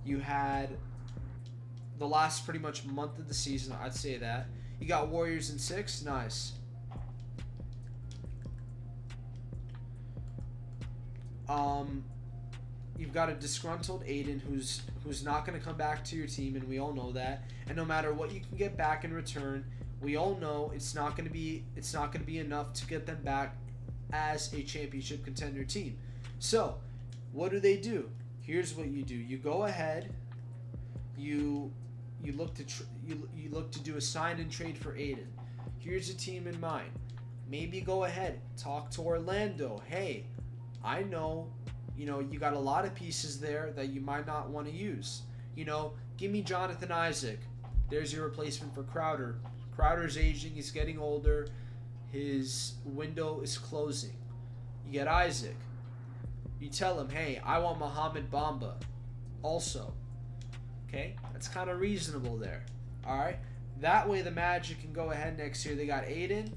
You had the last pretty much month of the season, I'd say that. You got Warriors in 6, nice. You've got a disgruntled Aiden who's not going to come back to your team, and we all know that. And no matter what you can get back in return, we all know it's not going to be enough to get them back as a championship contender team. So, what do? Here's what you do. You go ahead. You look to do a sign and trade for Aiden. Here's a team in mind. Maybe go ahead, talk to Orlando. Hey, I know, you got a lot of pieces there that you might not want to use. Give me Jonathan Isaac. There's your replacement for Crowder. Crowder's aging. He's getting older. His window is closing. You get Isaac. You tell him, hey, I want Mohamed Bamba also. Okay? That's kind of reasonable there. All right? That way the Magic can go ahead next year. They got Aiden.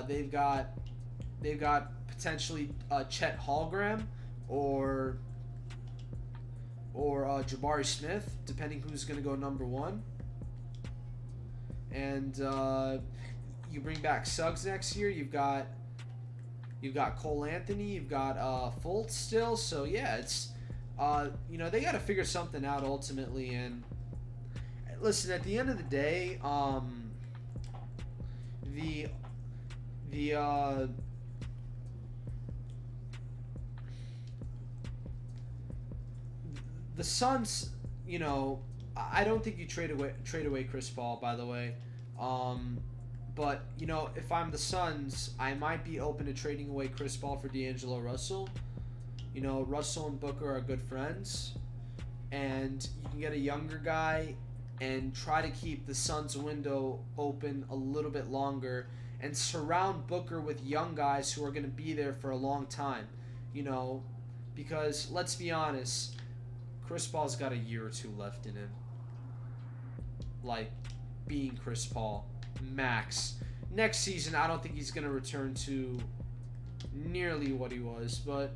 They've got potentially Chet Holmgren or Jabari Smith, depending who's going to go number 1. And you bring back Suggs next year. You've got Cole Anthony. You've got Fultz still. So yeah, it's they got to figure something out ultimately. And listen, at the end of the day, the Suns, I don't think you trade away Chris Paul, by the way. But, if I'm the Suns, I might be open to trading away Chris Paul for D'Angelo Russell. Russell and Booker are good friends. And you can get a younger guy and try to keep the Suns' window open a little bit longer and surround Booker with young guys who are going to be there for a long time. Because, let's be honest, Chris Paul's got a year or 2 left in him. Like, being Chris Paul. Max. Next season, I don't think he's going to return to nearly what he was, but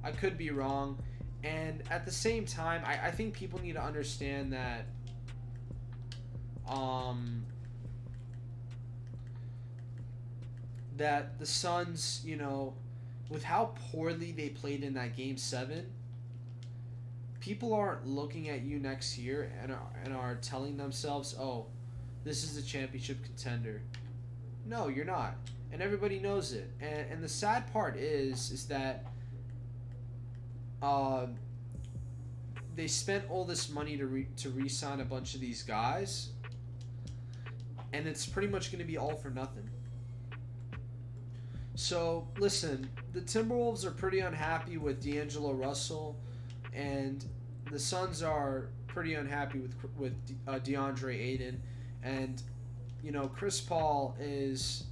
I could be wrong. And at the same time, I think people need to understand that that the Suns, with how poorly they played in that Game 7, people aren't looking at you next year and are telling themselves, oh, this is a championship contender. No, you're not. And everybody knows it. And the sad part is that they spent all this money to re-sign a bunch of these guys, and it's pretty much going to be all for nothing. So, listen, the Timberwolves are pretty unhappy with D'Angelo Russell, and the Suns are pretty unhappy with DeAndre Ayton. And, Chris Paul is...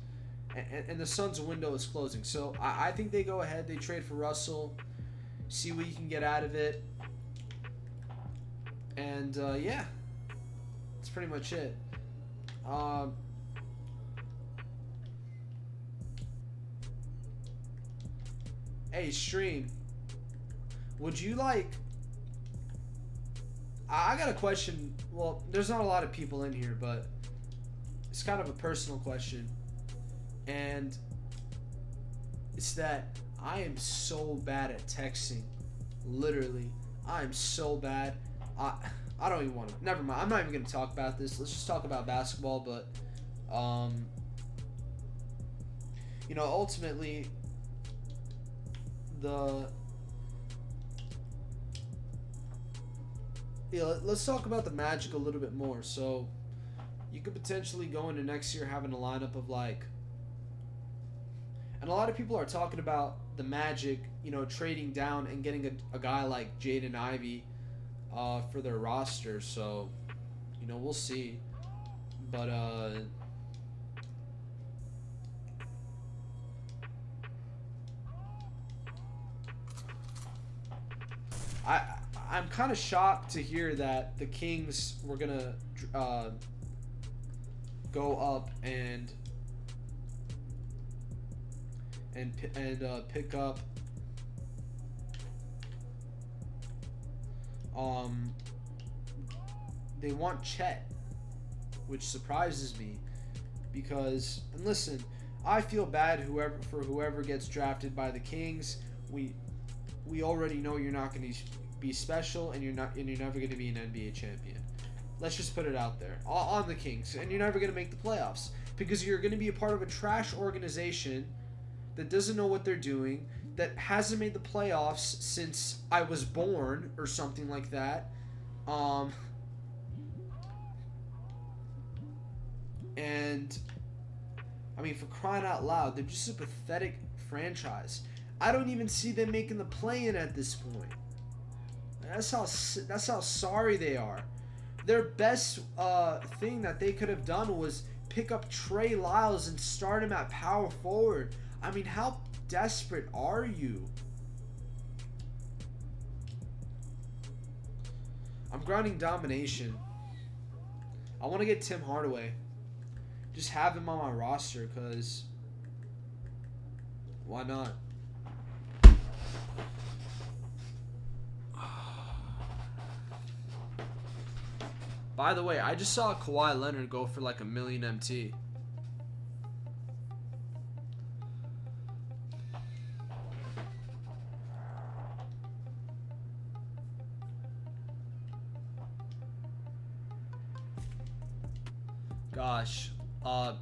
And the Suns' window is closing. So, I think they go ahead. They trade for Russell. See what you can get out of it. And, yeah. That's pretty much it. Hey, Stream. Would you like... I got a question. Well, there's not a lot of people in here, but it's kind of a personal question. And it's that I am so bad at texting. Literally. I am so bad. I don't even want to. Never mind. I'm not even going to talk about this. Let's just talk about basketball. But, ultimately, the yeah, let's talk about the Magic a little bit more. So you could potentially go into next year having a lineup of like, and a lot of people are talking about the Magic, you know, trading down and getting a guy like Jaden Ivey for their roster. So, you know, we'll see. But I I'm kind of shocked to hear that the Kings were gonna go up and pick up they want Chet, which surprises me because, and listen, I feel bad whoever gets drafted by the Kings. We already know you're not going to be special, and you're never going to be an NBA champion. Let's just put it out there on the Kings, and you're never going to make the playoffs because you're going to be a part of a trash organization that doesn't know what they're doing, that hasn't made the playoffs since I was born or something like that. And I mean, for crying out loud, they're just a pathetic franchise. I don't even see them making the play-in at this point. That's how sorry they are. Their best thing that they could have done was pick up Trey Lyles and start him at power forward. I mean, how desperate are you? I'm grinding domination. I want to get Tim Hardaway. Just have him on my roster, because why not? By the way, I just saw Kawhi Leonard go for like $1 million MT. Gosh.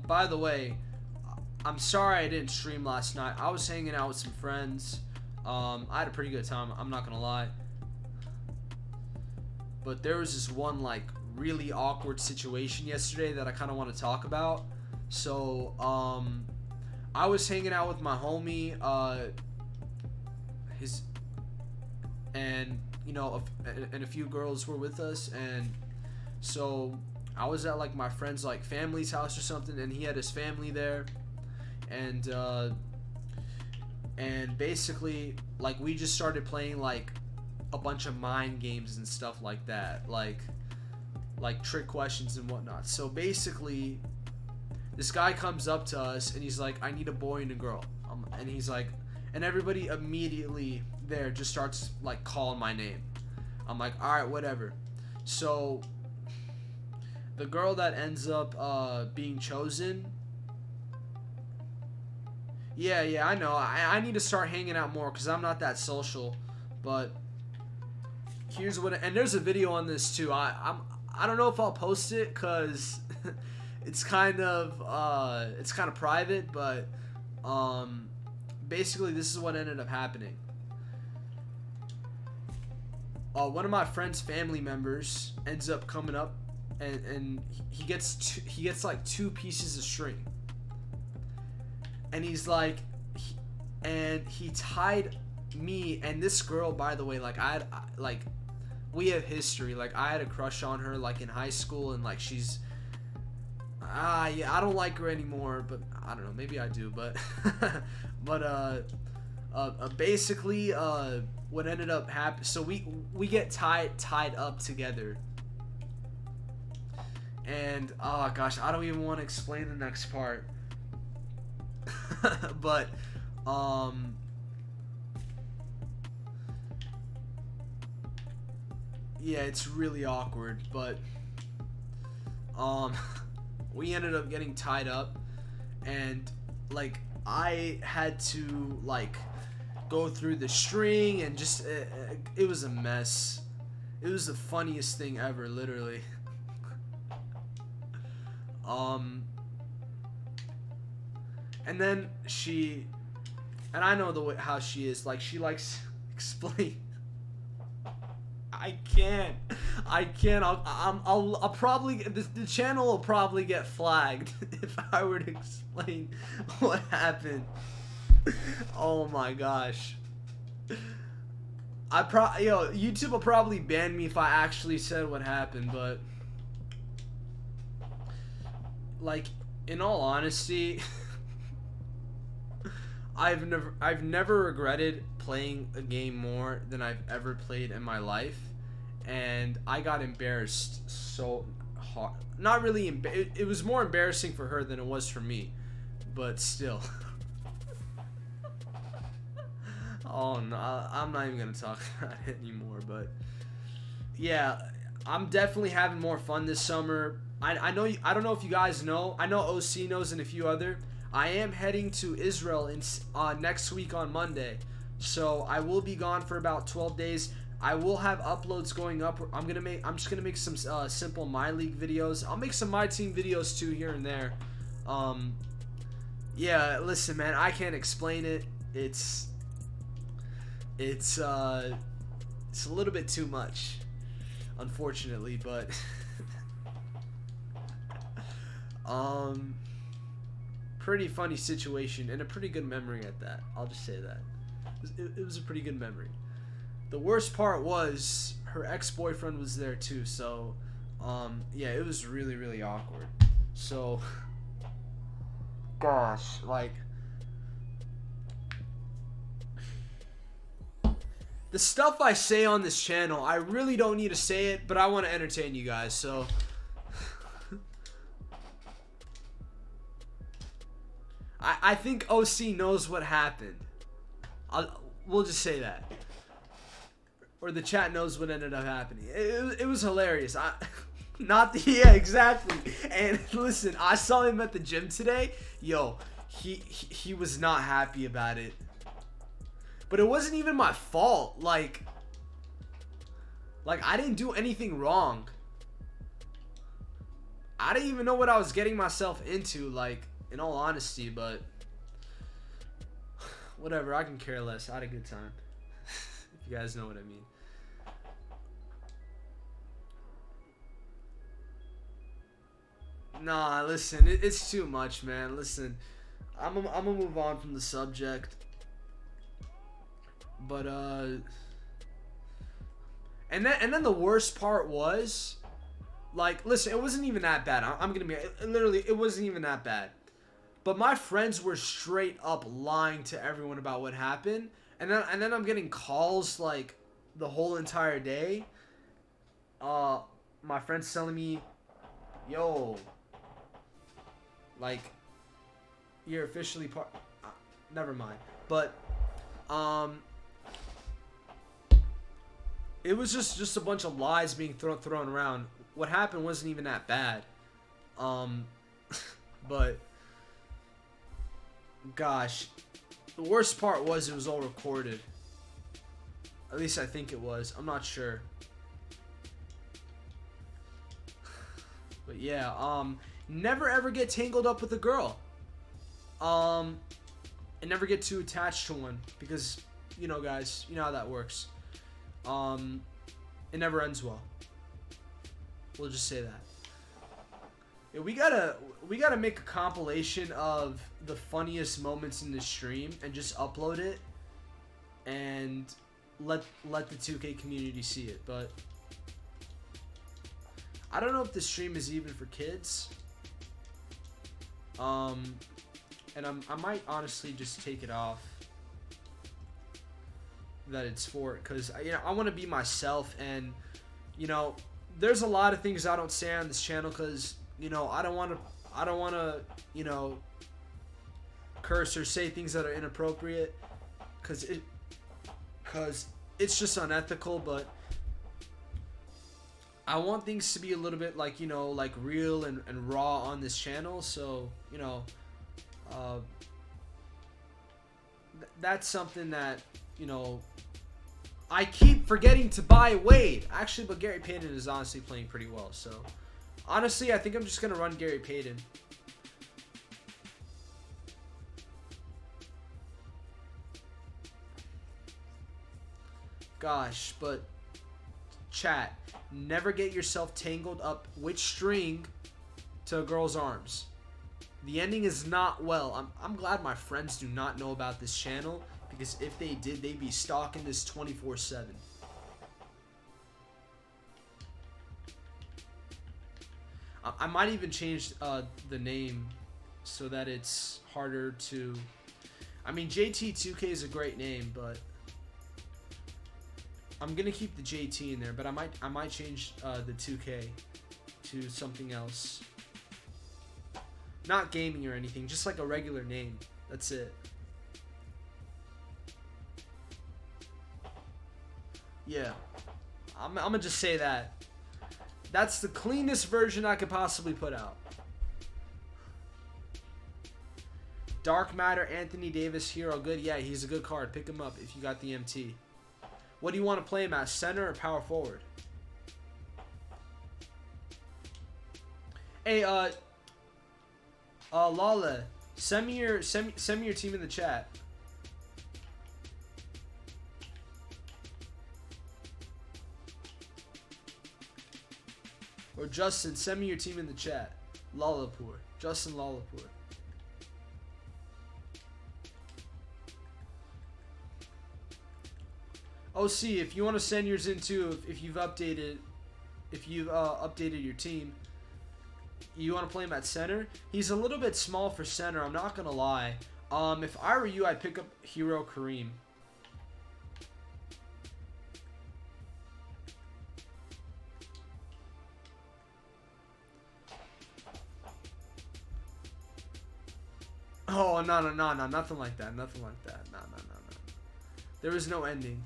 By the way, I'm sorry I didn't stream last night. I was hanging out with some friends. I had a pretty good time, I'm not gonna lie. But there was this one like really awkward situation yesterday that I kind of want to talk about. So, I was hanging out with my homie, and you know, and a few girls were with us, and so I was at like my friend's like family's house or something, and he had his family there, and basically like we just started playing like a bunch of mind games and stuff like that, like trick questions and whatnot. So basically, this guy comes up to us and he's like, "I need a boy and a girl," and he's like, and everybody immediately there just starts like calling my name. I'm like, all right, whatever. So the girl that ends up being chosen, yeah, I know. I need to start hanging out more because I'm not that social. But here's what, and there's a video on this too. I don't know if I'll post it because it's kind of private. But basically, this is what ended up happening. One of my friend's family members ends up coming up, and he gets like 2 pieces of string, and he's like, and he tied me and this girl. By the way, like we have history. Like I had a crush on her like in high school, and like she's yeah, I don't like her anymore, but I don't know, maybe I do, but basically what ended up happening, so we get tied up together, and oh gosh, I don't even want to explain the next part. But yeah, it's really awkward, but we ended up getting tied up, and like I had to like go through the string, and just it was a mess. It was the funniest thing ever, literally. And then And I know the way how she is. Like, she likes explain. I can't. I'll probably the channel will probably get flagged if I were to explain what happened. Oh my gosh. YouTube will probably ban me if I actually said what happened, but like, in all honesty, I've never regretted playing a game more than I've ever played in my life, and I got embarrassed so hard. Not really it was more embarrassing for her than it was for me, but still. Oh no, I'm not even gonna talk about it anymore, but yeah, I'm definitely having more fun this summer. I know, I don't know if you guys know, I know OC knows and a few other. I am heading to Israel next week on Monday, so I will be gone for about 12 days. I will have uploads going up. I'm just gonna make some simple My League videos. I'll make some My Team videos too here and there. Yeah, listen, man, I can't explain it. It's a little bit too much, unfortunately, but pretty funny situation and a pretty good memory at that. I'll just say that. It was a pretty good memory. The worst part was her ex-boyfriend was there too, so yeah, it was really, really awkward. So gosh, like, the stuff I say on this channel, I really don't need to say it, but I want to entertain you guys, so I think OC knows what happened. We'll just say that. Or the chat knows what ended up happening. It was hilarious. Yeah, exactly. And listen, I saw him at the gym today. Yo, he was not happy about it. But it wasn't even my fault. Like I didn't do anything wrong. I didn't even know what I was getting myself into, like, in all honesty, but whatever, I can care less. I had a good time. If you guys know what I mean. Nah, listen, it's too much, man. Listen, I'm gonna move on from the subject. But and then the worst part was, like, listen, it wasn't even that bad. I'm gonna be literally, it wasn't even that bad. But my friends were straight up lying to everyone about what happened, and then I'm getting calls like the whole entire day. My friends telling me, "Yo, like, you're officially part." Never mind. But it was just a bunch of lies being thrown around. What happened wasn't even that bad. But gosh, the worst part was it was all recorded. At least I think it was. I'm not sure. But yeah, never ever get tangled up with a girl. And never get too attached to one, because, you know, guys, you know how that works. It never ends well. We'll just say that. Yeah, we gotta make a compilation of the funniest moments in this stream and just upload it and let the 2K community see it. But I don't know if the stream is even for kids. And I might honestly just take it off that it's for it, because, you know, I want to be myself, and, you know, there's a lot of things I don't say on this channel because, you know, I don't want to, you know, curse or say things that are inappropriate, because it's just unethical. But I want things to be a little bit, like, you know, like, real and raw on this channel. So, you know, that's something that, you know, I keep forgetting to buy Wade. Actually, but Gary Payton is honestly playing pretty well. So, honestly, I think I'm just going to run Gary Payton. Gosh, but chat, never get yourself tangled up with string to a girl's arms. The ending is not well. I'm glad my friends do not know about this channel, because if they did, they'd be stalking this 24/7. I might even change the name so that it's harder to... I mean, JT2K is a great name, but I'm gonna keep the JT in there. But I might change the 2K to something else. Not gaming or anything, just like a regular name. That's it. Yeah, I'm gonna just say that. That's the cleanest version I could possibly put out. Dark Matter, Anthony Davis, hero, good. Yeah, he's a good card. Pick him up if you got the MT. What do you want to play him as, center or power forward? Hey, Lala, send me your team in the chat. Or Justin, send me your team in the chat. Lalapur. Justin Lalapur. Oh, see, if you want to send yours in too, if you've updated your team, you want to play him at center. He's a little bit small for center, I'm not gonna lie. If I were you, I'd pick up Hero Kareem. Oh, no, nothing like that. Nothing like that. No. There was no ending.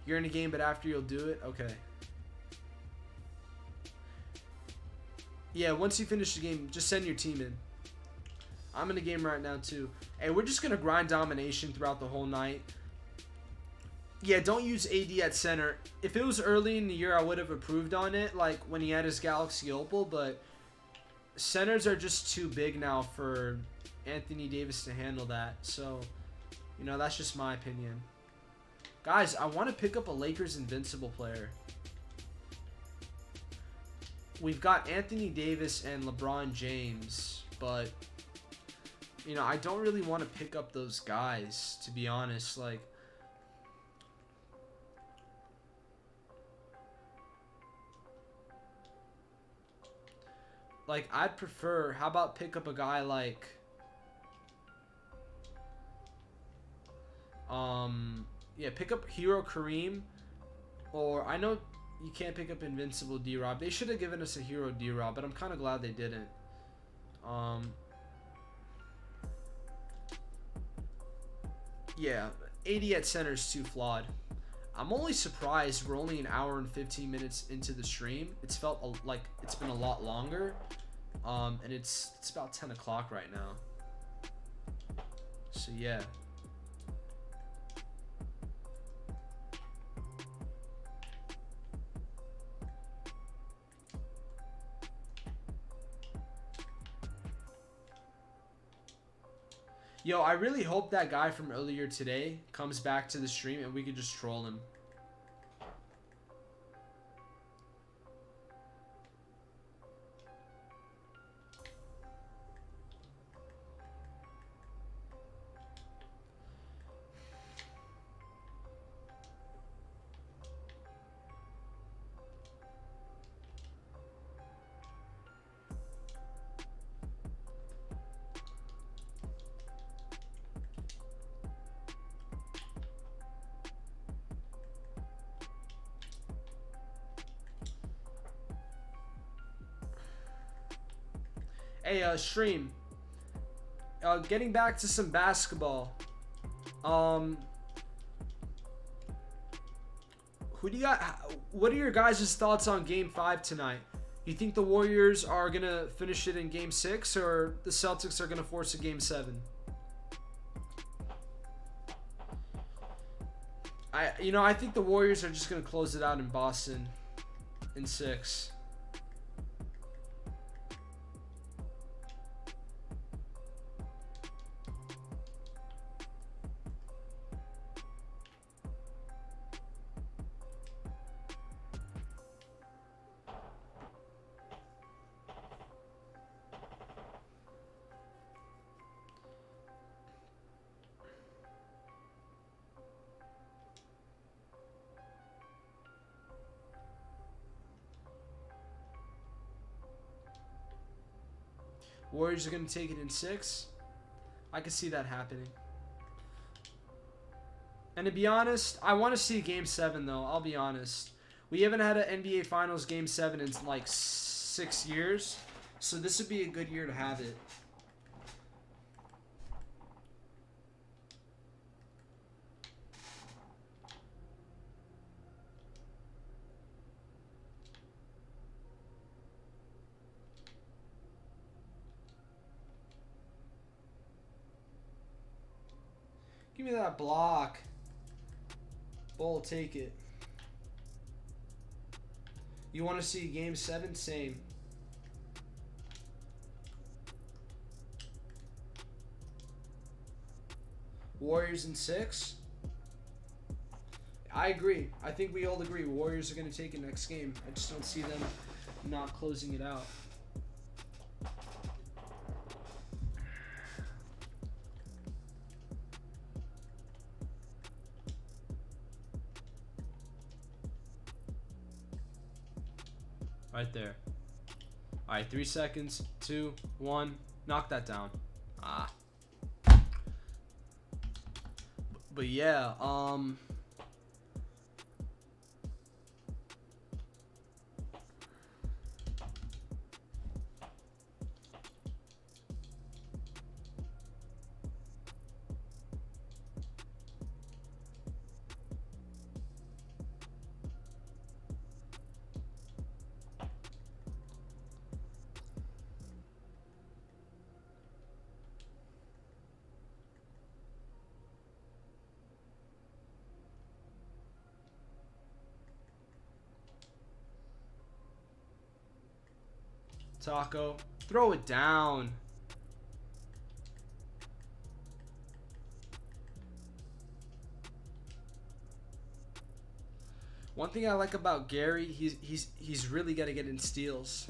You're in a game, but after you'll do it? Okay. Yeah, once you finish the game, just send your team in. I'm in a game right now, too. Hey, we're just going to grind domination throughout the whole night. Yeah, don't use AD at center. If it was early in the year, I would have approved on it, like when he had his Galaxy Opal, but centers are just too big now for Anthony Davis to handle that. So, you know, that's just my opinion. Guys, I want to pick up a Lakers Invincible player. We've got Anthony Davis and LeBron James, but, you know, I don't really want to pick up those guys, to be honest. Like, I'd prefer, how about pick up a guy like, yeah, pick up Hero Kareem, or I know you can't pick up Invincible D-Rob. They should have given us a Hero D-Rob, but I'm kind of glad they didn't. Yeah, 80 at center is too flawed. I'm only surprised we're only an hour and 15 minutes into the stream. It's felt like it's been a lot longer, and it's about 10 o'clock right now. So yeah. Yo, I really hope that guy from earlier today comes back to the stream and we could just troll him. Hey, stream. Getting back to some basketball. Who do you got? What are your guys' thoughts on Game 5 tonight? You think the Warriors are gonna finish it in Game 6, or the Celtics are gonna force a Game 7? I think the Warriors are just gonna close it out in Boston in 6. Warriors are going to take it in 6. I can see that happening. And to be honest, I want to see Game 7, though. I'll be honest. We haven't had an NBA Finals Game 7 in like 6 years. So this would be a good year to have it. Give me that block. Bull, take it. You want to see Game 7? Same. Warriors in 6? I agree. I think we all agree. Warriors are going to take it next game. I just don't see them not closing it out. Right there. All right, 3 seconds. 2, 1. Knock that down. Ah. But yeah, Taco, throw it down. One thing I like about Gary, he's really got to get in steals.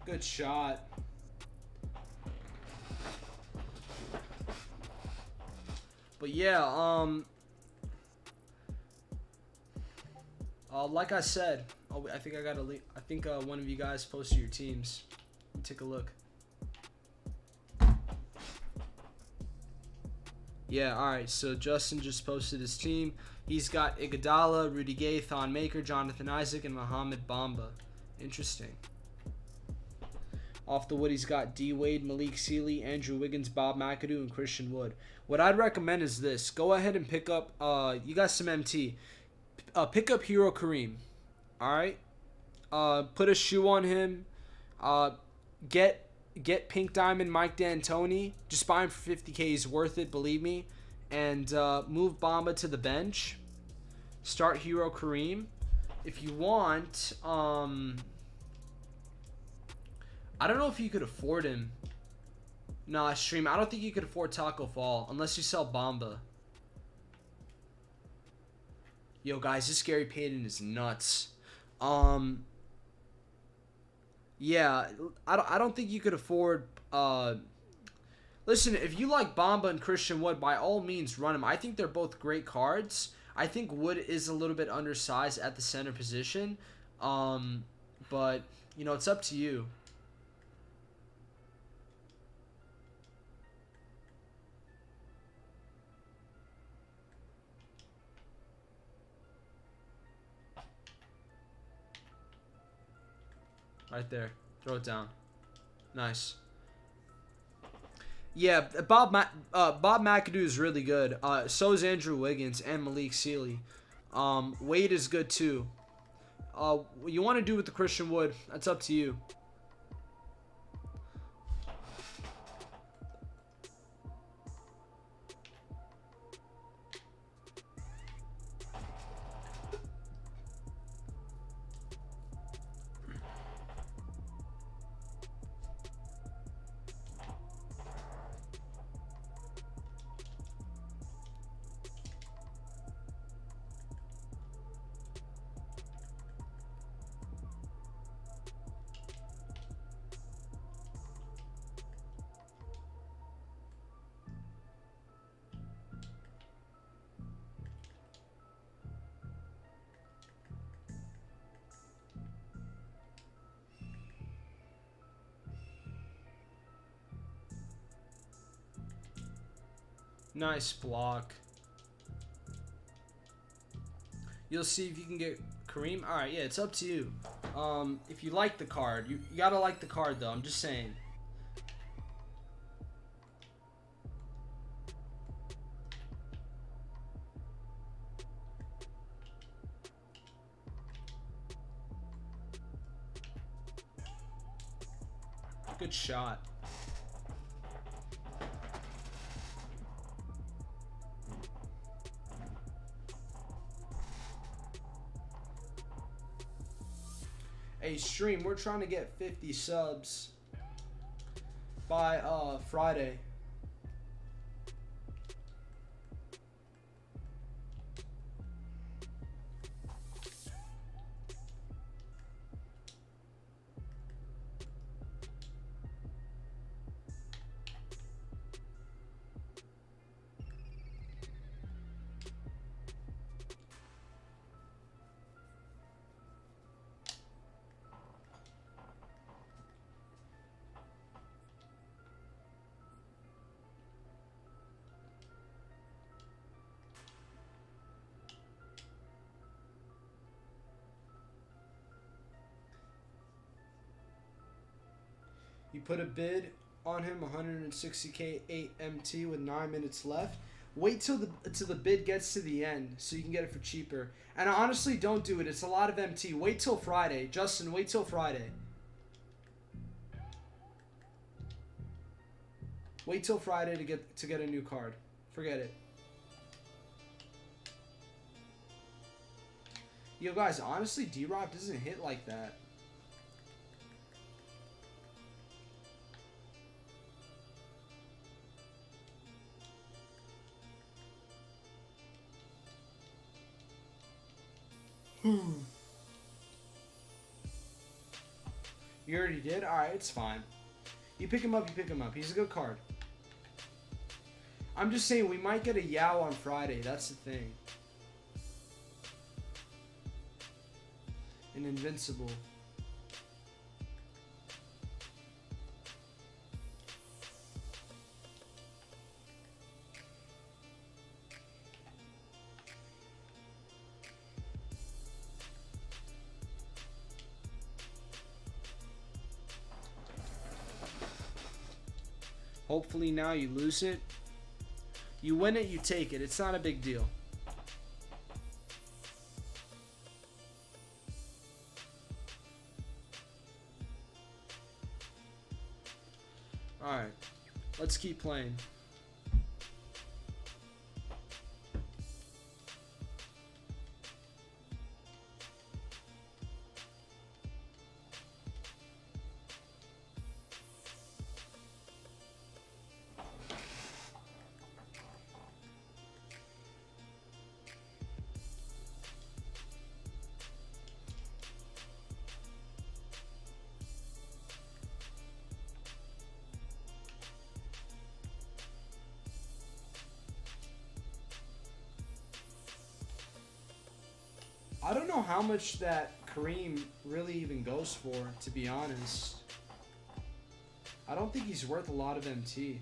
Good shot. But yeah, like I said, I think I got to. I think one of you guys posted your teams. Let me take a look. Yeah, all right. So Justin just posted his team. He's got Iguodala, Rudy Gay, Thon Maker, Jonathan Isaac, and Mohamed Bamba. Interesting. Off the wood, he's got D. Wade, Malik Sealy, Andrew Wiggins, Bob McAdoo, and Christian Wood. What I'd recommend is this. Go ahead and pick up, you got some MT. Pick up Hero Kareem. All right? Put a shoe on him. Get Pink Diamond Mike D'Antoni. Just buy him for 50K. He's worth it, believe me. And move Bamba to the bench. Start Hero Kareem. If you want, I don't know if you could afford him. Nah, Stream, I don't think you could afford Taco Fall unless you sell Bamba. Yo, guys, this Gary Payton is nuts. Yeah, I don't think you could afford. Listen, if you like Bamba and Christian Wood, by all means, run them. I think they're both great cards. I think Wood is a little bit undersized at the center position. But, you know, it's up to you. Right there. Throw it down. Nice. Yeah, Bob McAdoo is really good. So is Andrew Wiggins and Malik Sealy. Wade is good too. What you want to do with the Christian Wood, that's up to you. Nice block. You'll see if you can get Kareem. All right, yeah, it's up to you. If you like the card, you gotta like the card though. I'm just saying. Good shot. Hey, stream, we're trying to get 50 subs by Friday. You put a bid on him, 160k 8 MT with 9 minutes left. Wait till the bid gets to the end so you can get it for cheaper. And honestly, don't do it. It's a lot of MT. Wait till Friday. Justin, wait till Friday. Wait till Friday to get a new card. Forget it. Yo guys, honestly, D-Rock doesn't hit like that. You already did? Alright, it's fine. You pick him up, you pick him up. He's a good card. I'm just saying, we might get a Yao on Friday. That's the thing. An Invincible. Hopefully now you lose it. You win it, you take it. It's not a big deal. Alright. Let's keep playing. I don't know how much that Kareem really even goes for, to be honest. I don't think he's worth a lot of MT.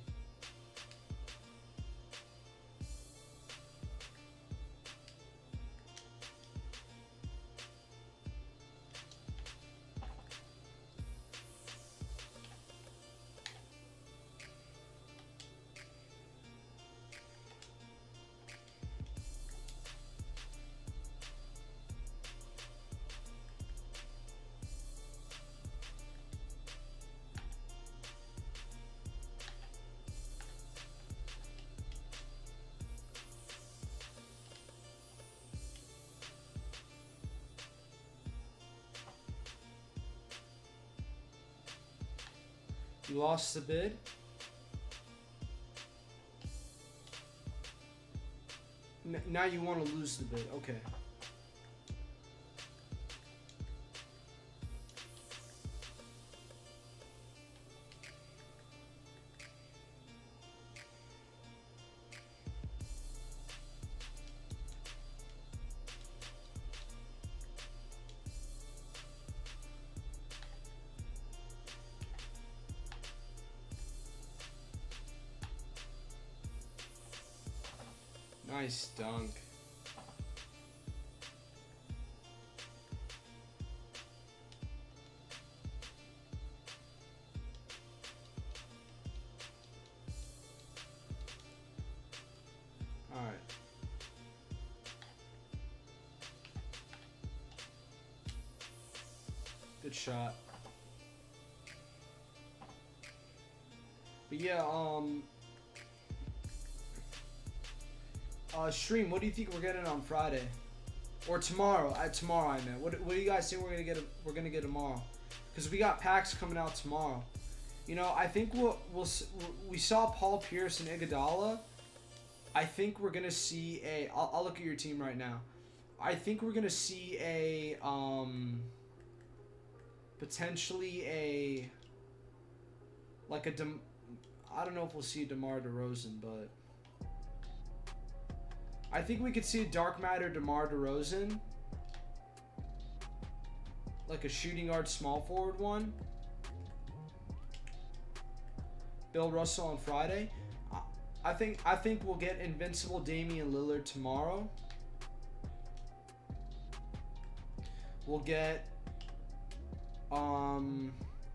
You lost the bid. Now you want to lose the bid. Okay. Nice dunk. All right. Good shot. But yeah, stream, what do you think we're getting on Friday? Or tomorrow? Tomorrow I meant. What do you guys think we're gonna get tomorrow? Because we got packs coming out tomorrow. You know, I think we saw Paul Pierce and Iguodala. I think we're gonna see a. I'll look at your team right now. I think we're gonna see a potentially a like a I don't know if we'll see DeMar DeRozan, but I think we could see a dark matter DeMar DeRozan, like a shooting guard small forward one. Bill Russell on Friday. I think we'll get Invincible Damian Lillard tomorrow. We'll get an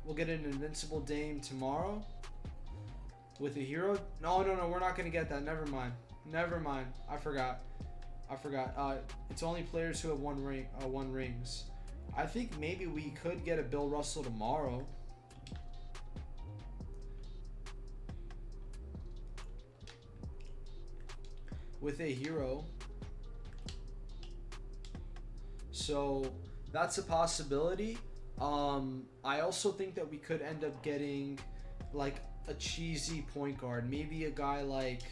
Invincible Dame tomorrow with a hero. No, we're not gonna get that. Never mind. I forgot. It's only players who have won rings. I think maybe we could get a Bill Russell tomorrow. With a hero. So that's a possibility. I also think that we could end up getting like a cheesy point guard. Maybe a guy like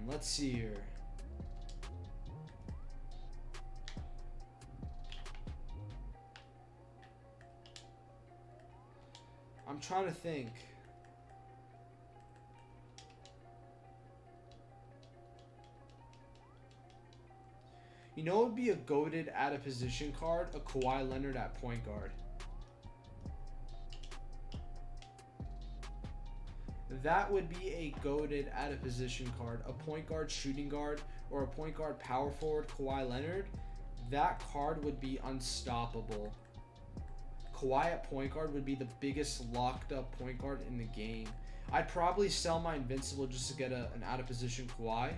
let's see here. I'm trying to think. You know what would be a goated out of position card? A Kawhi Leonard at point guard. That would be a goated out of position card. A point guard, shooting guard, or a point guard, power forward, Kawhi Leonard. That card would be unstoppable. Kawhi at point guard would be the biggest locked up point guard in the game. I'd probably sell my Invincible just to get an out of position Kawhi.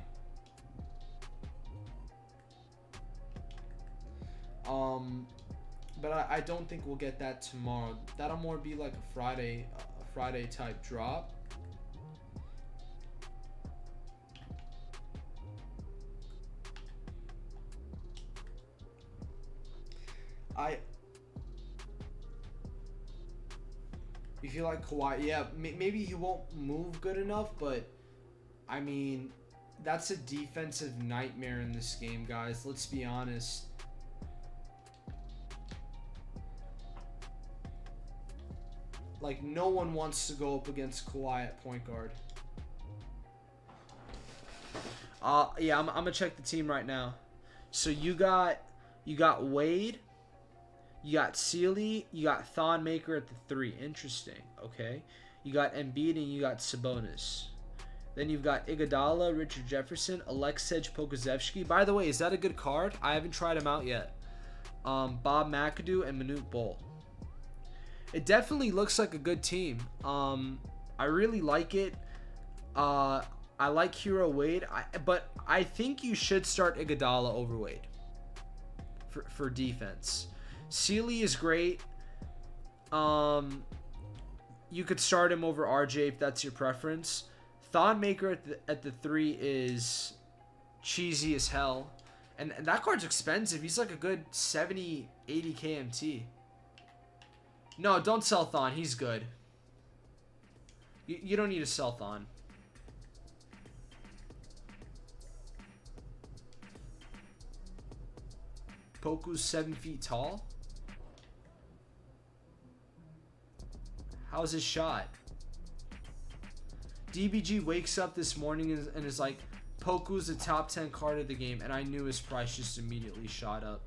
But I don't think we'll get that tomorrow. That'll more be like a Friday type drop. You feel like Kawhi? Yeah, maybe he won't move good enough, but I mean, that's a defensive nightmare in this game, guys. Let's be honest. Like, no one wants to go up against Kawhi at point guard. Yeah, I'm gonna check the team right now. So you got Wade, you got Sealy, you got Thon Maker at the 3. Interesting. Okay. You got Embiid and you got Sabonis. Then you've got Iguodala, Richard Jefferson, Aleksej Pokusevski. By the way, is that a good card? I haven't tried him out yet. Bob McAdoo and Manute Bol. It definitely looks like a good team. I really like it. I like Hero Wade, but I think you should start Iguodala over Wade for defense. Sealy is great. You could start him over RJ if that's your preference. Thon Maker at the 3 is cheesy as hell. And that card's expensive. He's like a good 70, 80 KMT. No, don't sell Thon. He's good. You don't need to sell Thon. Poku's 7 feet tall. How's his shot? DBG wakes up this morning and is like, Poku's the top 10 card of the game, and I knew his price just immediately shot up.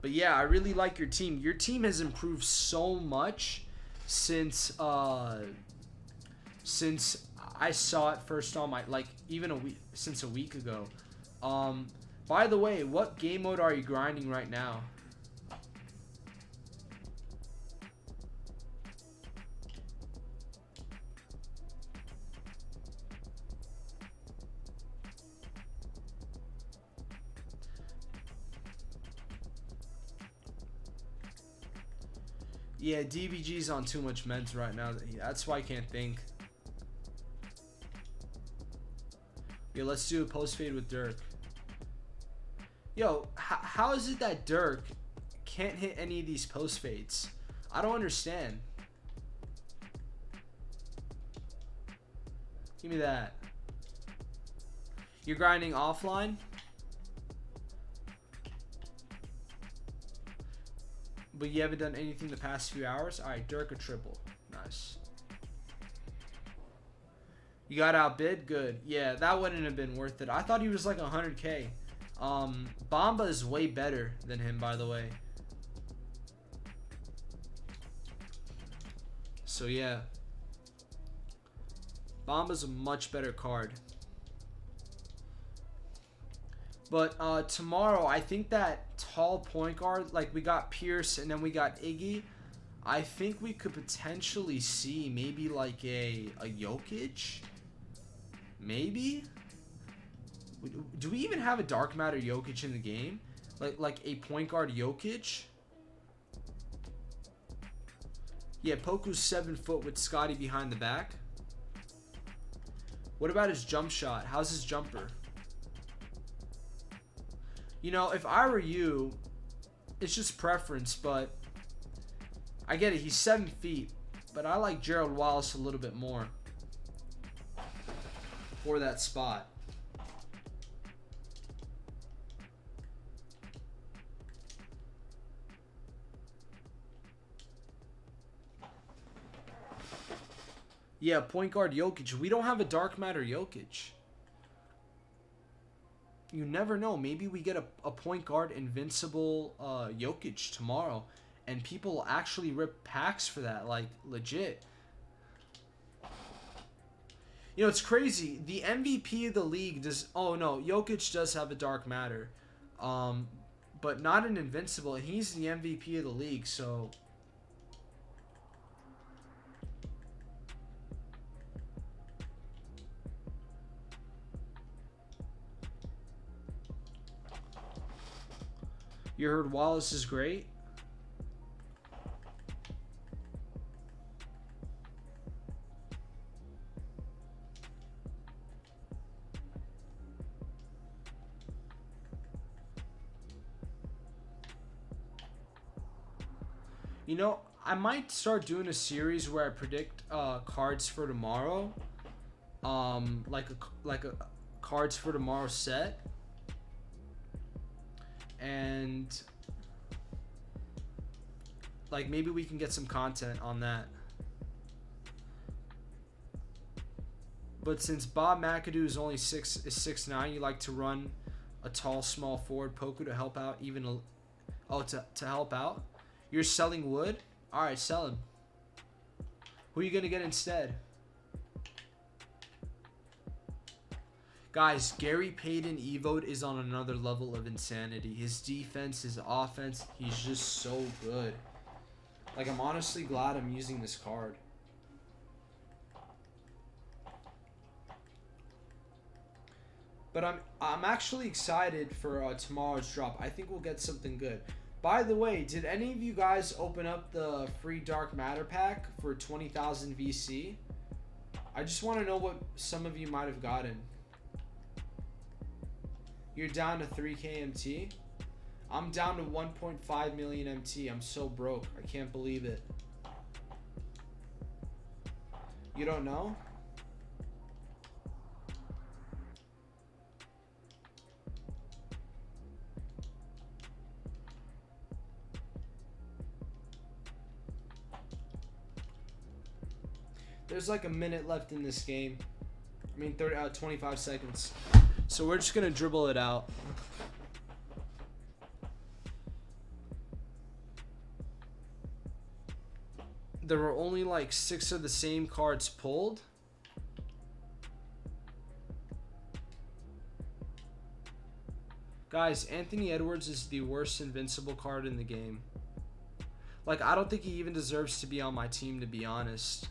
But yeah, I really like your team. Your team has improved so much since I saw it first on my, like, even since a week ago. By the way, what game mode are you grinding right now? Yeah, DBG's on too much meds right now. That's why I can't think. Yeah, let's do a post fade with Dirk. Yo, how is it that Dirk can't hit any of these post fades? I don't understand. Give me that. You're grinding offline? But you haven't done anything the past few hours? Alright, Dirk a triple. Nice. You got outbid? Good. Yeah, that wouldn't have been worth it. I thought he was like 100k. Bamba is way better than him, by the way. So yeah. Bamba's a much better card. But tomorrow, I think that tall point guard, like we got Pierce and then we got Iggy. I think we could potentially see maybe like a Jokic. Maybe? Do we even have a dark matter Jokic in the game? Like a point guard Jokic? Yeah, Poku's 7 foot with Scotty behind the back. What about his jump shot? How's his jumper? You know, if I were you, it's just preference, but I get it. He's 7 feet, but I like Gerald Wallace a little bit more for that spot. Yeah, point guard Jokic. We don't have a dark matter Jokic. You never know. Maybe we get a point guard Invincible Jokic tomorrow, and people will actually rip packs for that, like legit. You know, it's crazy. The MVP of the league does... Oh, no. Jokic does have a dark matter. But not an Invincible. And he's the MVP of the league, so... You heard Wallace is great? You know, I might start doing a series where I predict cards for tomorrow. Like a cards for tomorrow set. And like maybe we can get some content on that. But since Bob McAdoo is only 6'9", you like to run a tall small forward Poku to help out to help out. You're selling wood? Alright, sell him. Who are you gonna get instead? Guys, Gary Payton Evoed is on another level of insanity. His defense, his offense, he's just so good. Like, I'm honestly glad I'm using this card. But I'm actually excited for tomorrow's drop. I think we'll get something good. By the way, did any of you guys open up the free Dark Matter pack for 20,000 VC? I just want to know what some of you might have gotten. You're down to 3K MT? I'm down to 1.5 million MT. I'm so broke. I can't believe it. You don't know? There's like a minute left in this game. I mean, 25 seconds. So we're just going to dribble it out. there were only like 6 of the same cards pulled. Guys, Anthony Edwards is the worst Invincible card in the game. Like, I don't think he even deserves to be on my team, to be honest.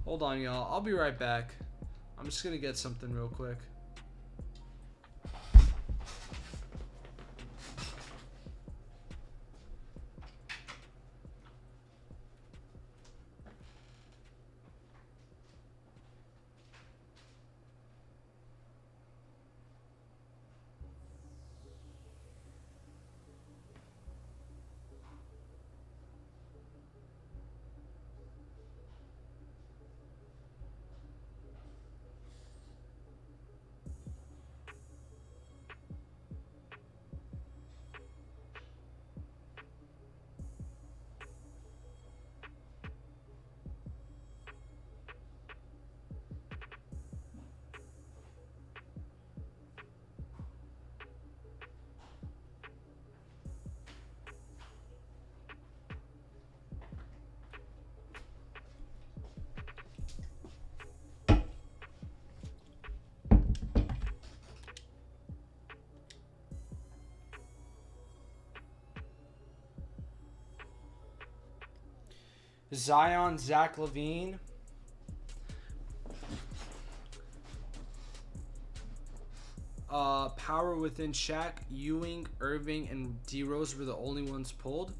Hold on, y'all. I'll be right back. I'm just gonna get something real quick. Zion, Zach LaVine. Power within Shaq, Ewing, Irving, and D Rose were the only ones pulled.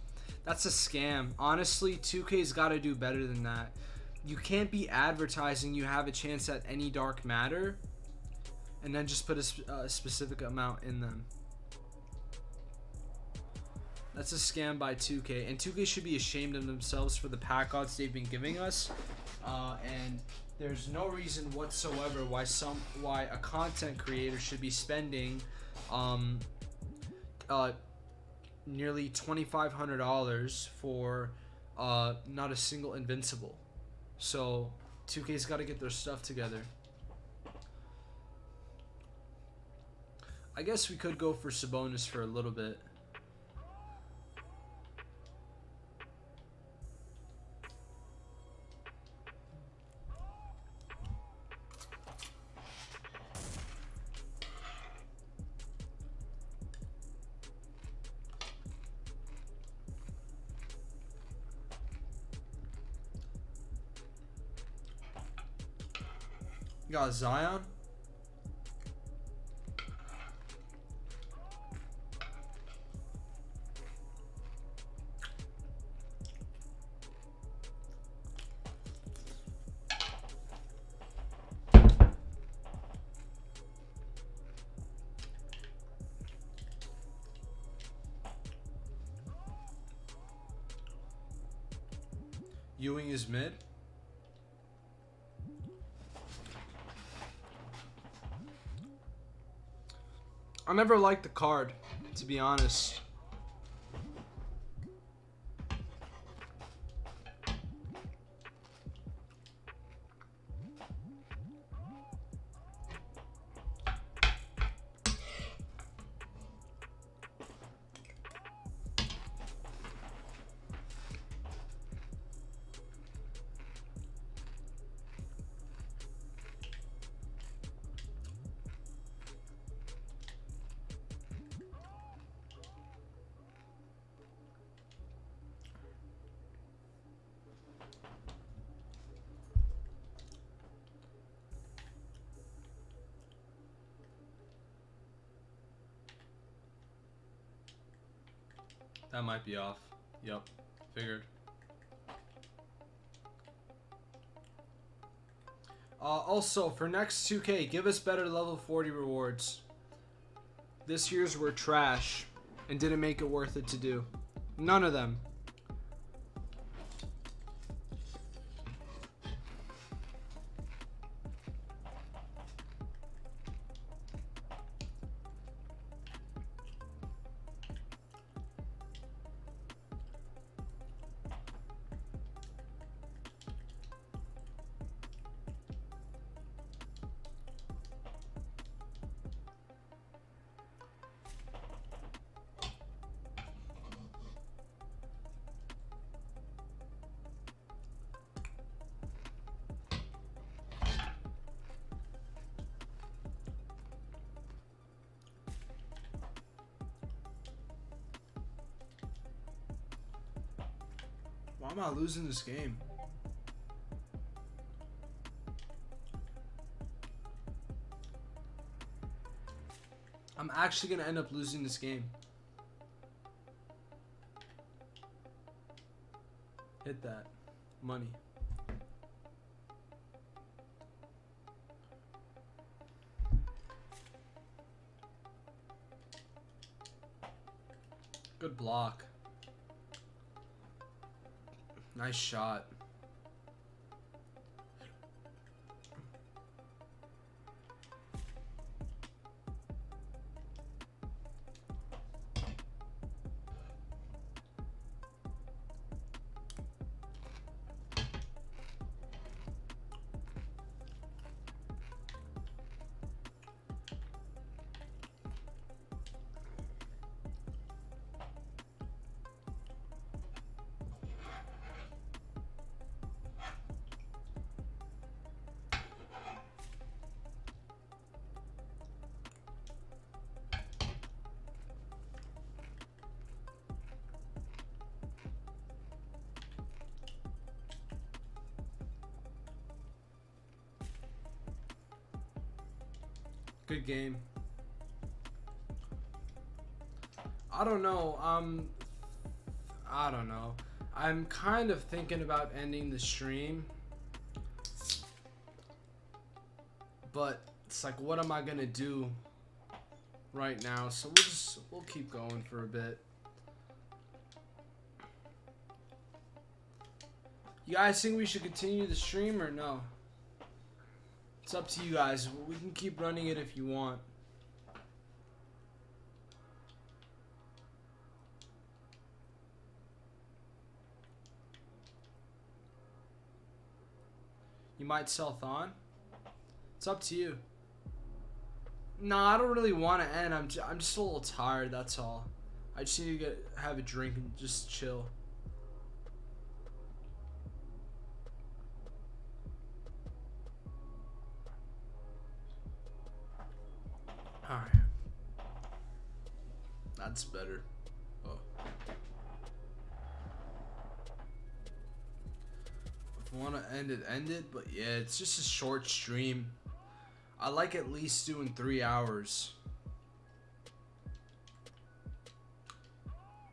That's a scam. Honestly, 2K's got to do better than that. You can't be advertising you have a chance at any dark matter and then just put a specific amount in them. That's a scam by 2K, and 2K should be ashamed of themselves for the pack odds they've been giving us. And there's no reason whatsoever why a content creator should be spending nearly $2,500 for not a single Invincible. So 2K's got to get their stuff together. I guess we could go for Sabonis for a little bit. You got Zion. Ewing is mid. I never liked the card, to be honest. That might be off. Yep, figured. Also, for next 2K, give us better level 40 rewards. This year's were trash and didn't make it worth it to do. None of them. Why am I losing this game? I'm actually gonna end up losing this game. Hit that. Money. Good block. Nice shot. Good game. I don't know. I don't know. I'm kind of thinking about ending the stream, but it's like, what am I gonna do right now? So we'll keep going for a bit. You guys think we should continue the stream or no? It's up to you guys. We can keep running it if you want. You might sell Thon. It's up to you. Nah, I don't really want to end. I'm just a little tired. That's all. I just need to have a drink and just chill. Alright. That's better. Oh. If you want to end it. But yeah, it's just a short stream. I like at least doing 3 hours.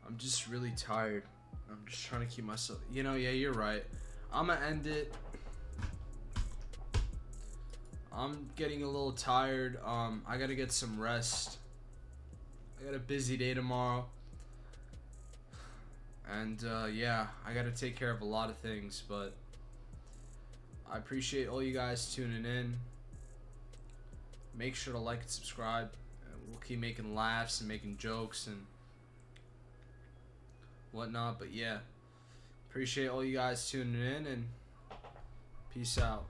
I'm just really tired. I'm just trying to keep myself... You know, yeah, you're right. I'm going to end it. I'm getting a little tired. I gotta get some rest. I got a busy day tomorrow. And yeah, I gotta take care of a lot of things, but I appreciate all you guys tuning in. Make sure to like and subscribe. We'll keep making laughs and making jokes and whatnot, but yeah, appreciate all you guys tuning in, and peace out.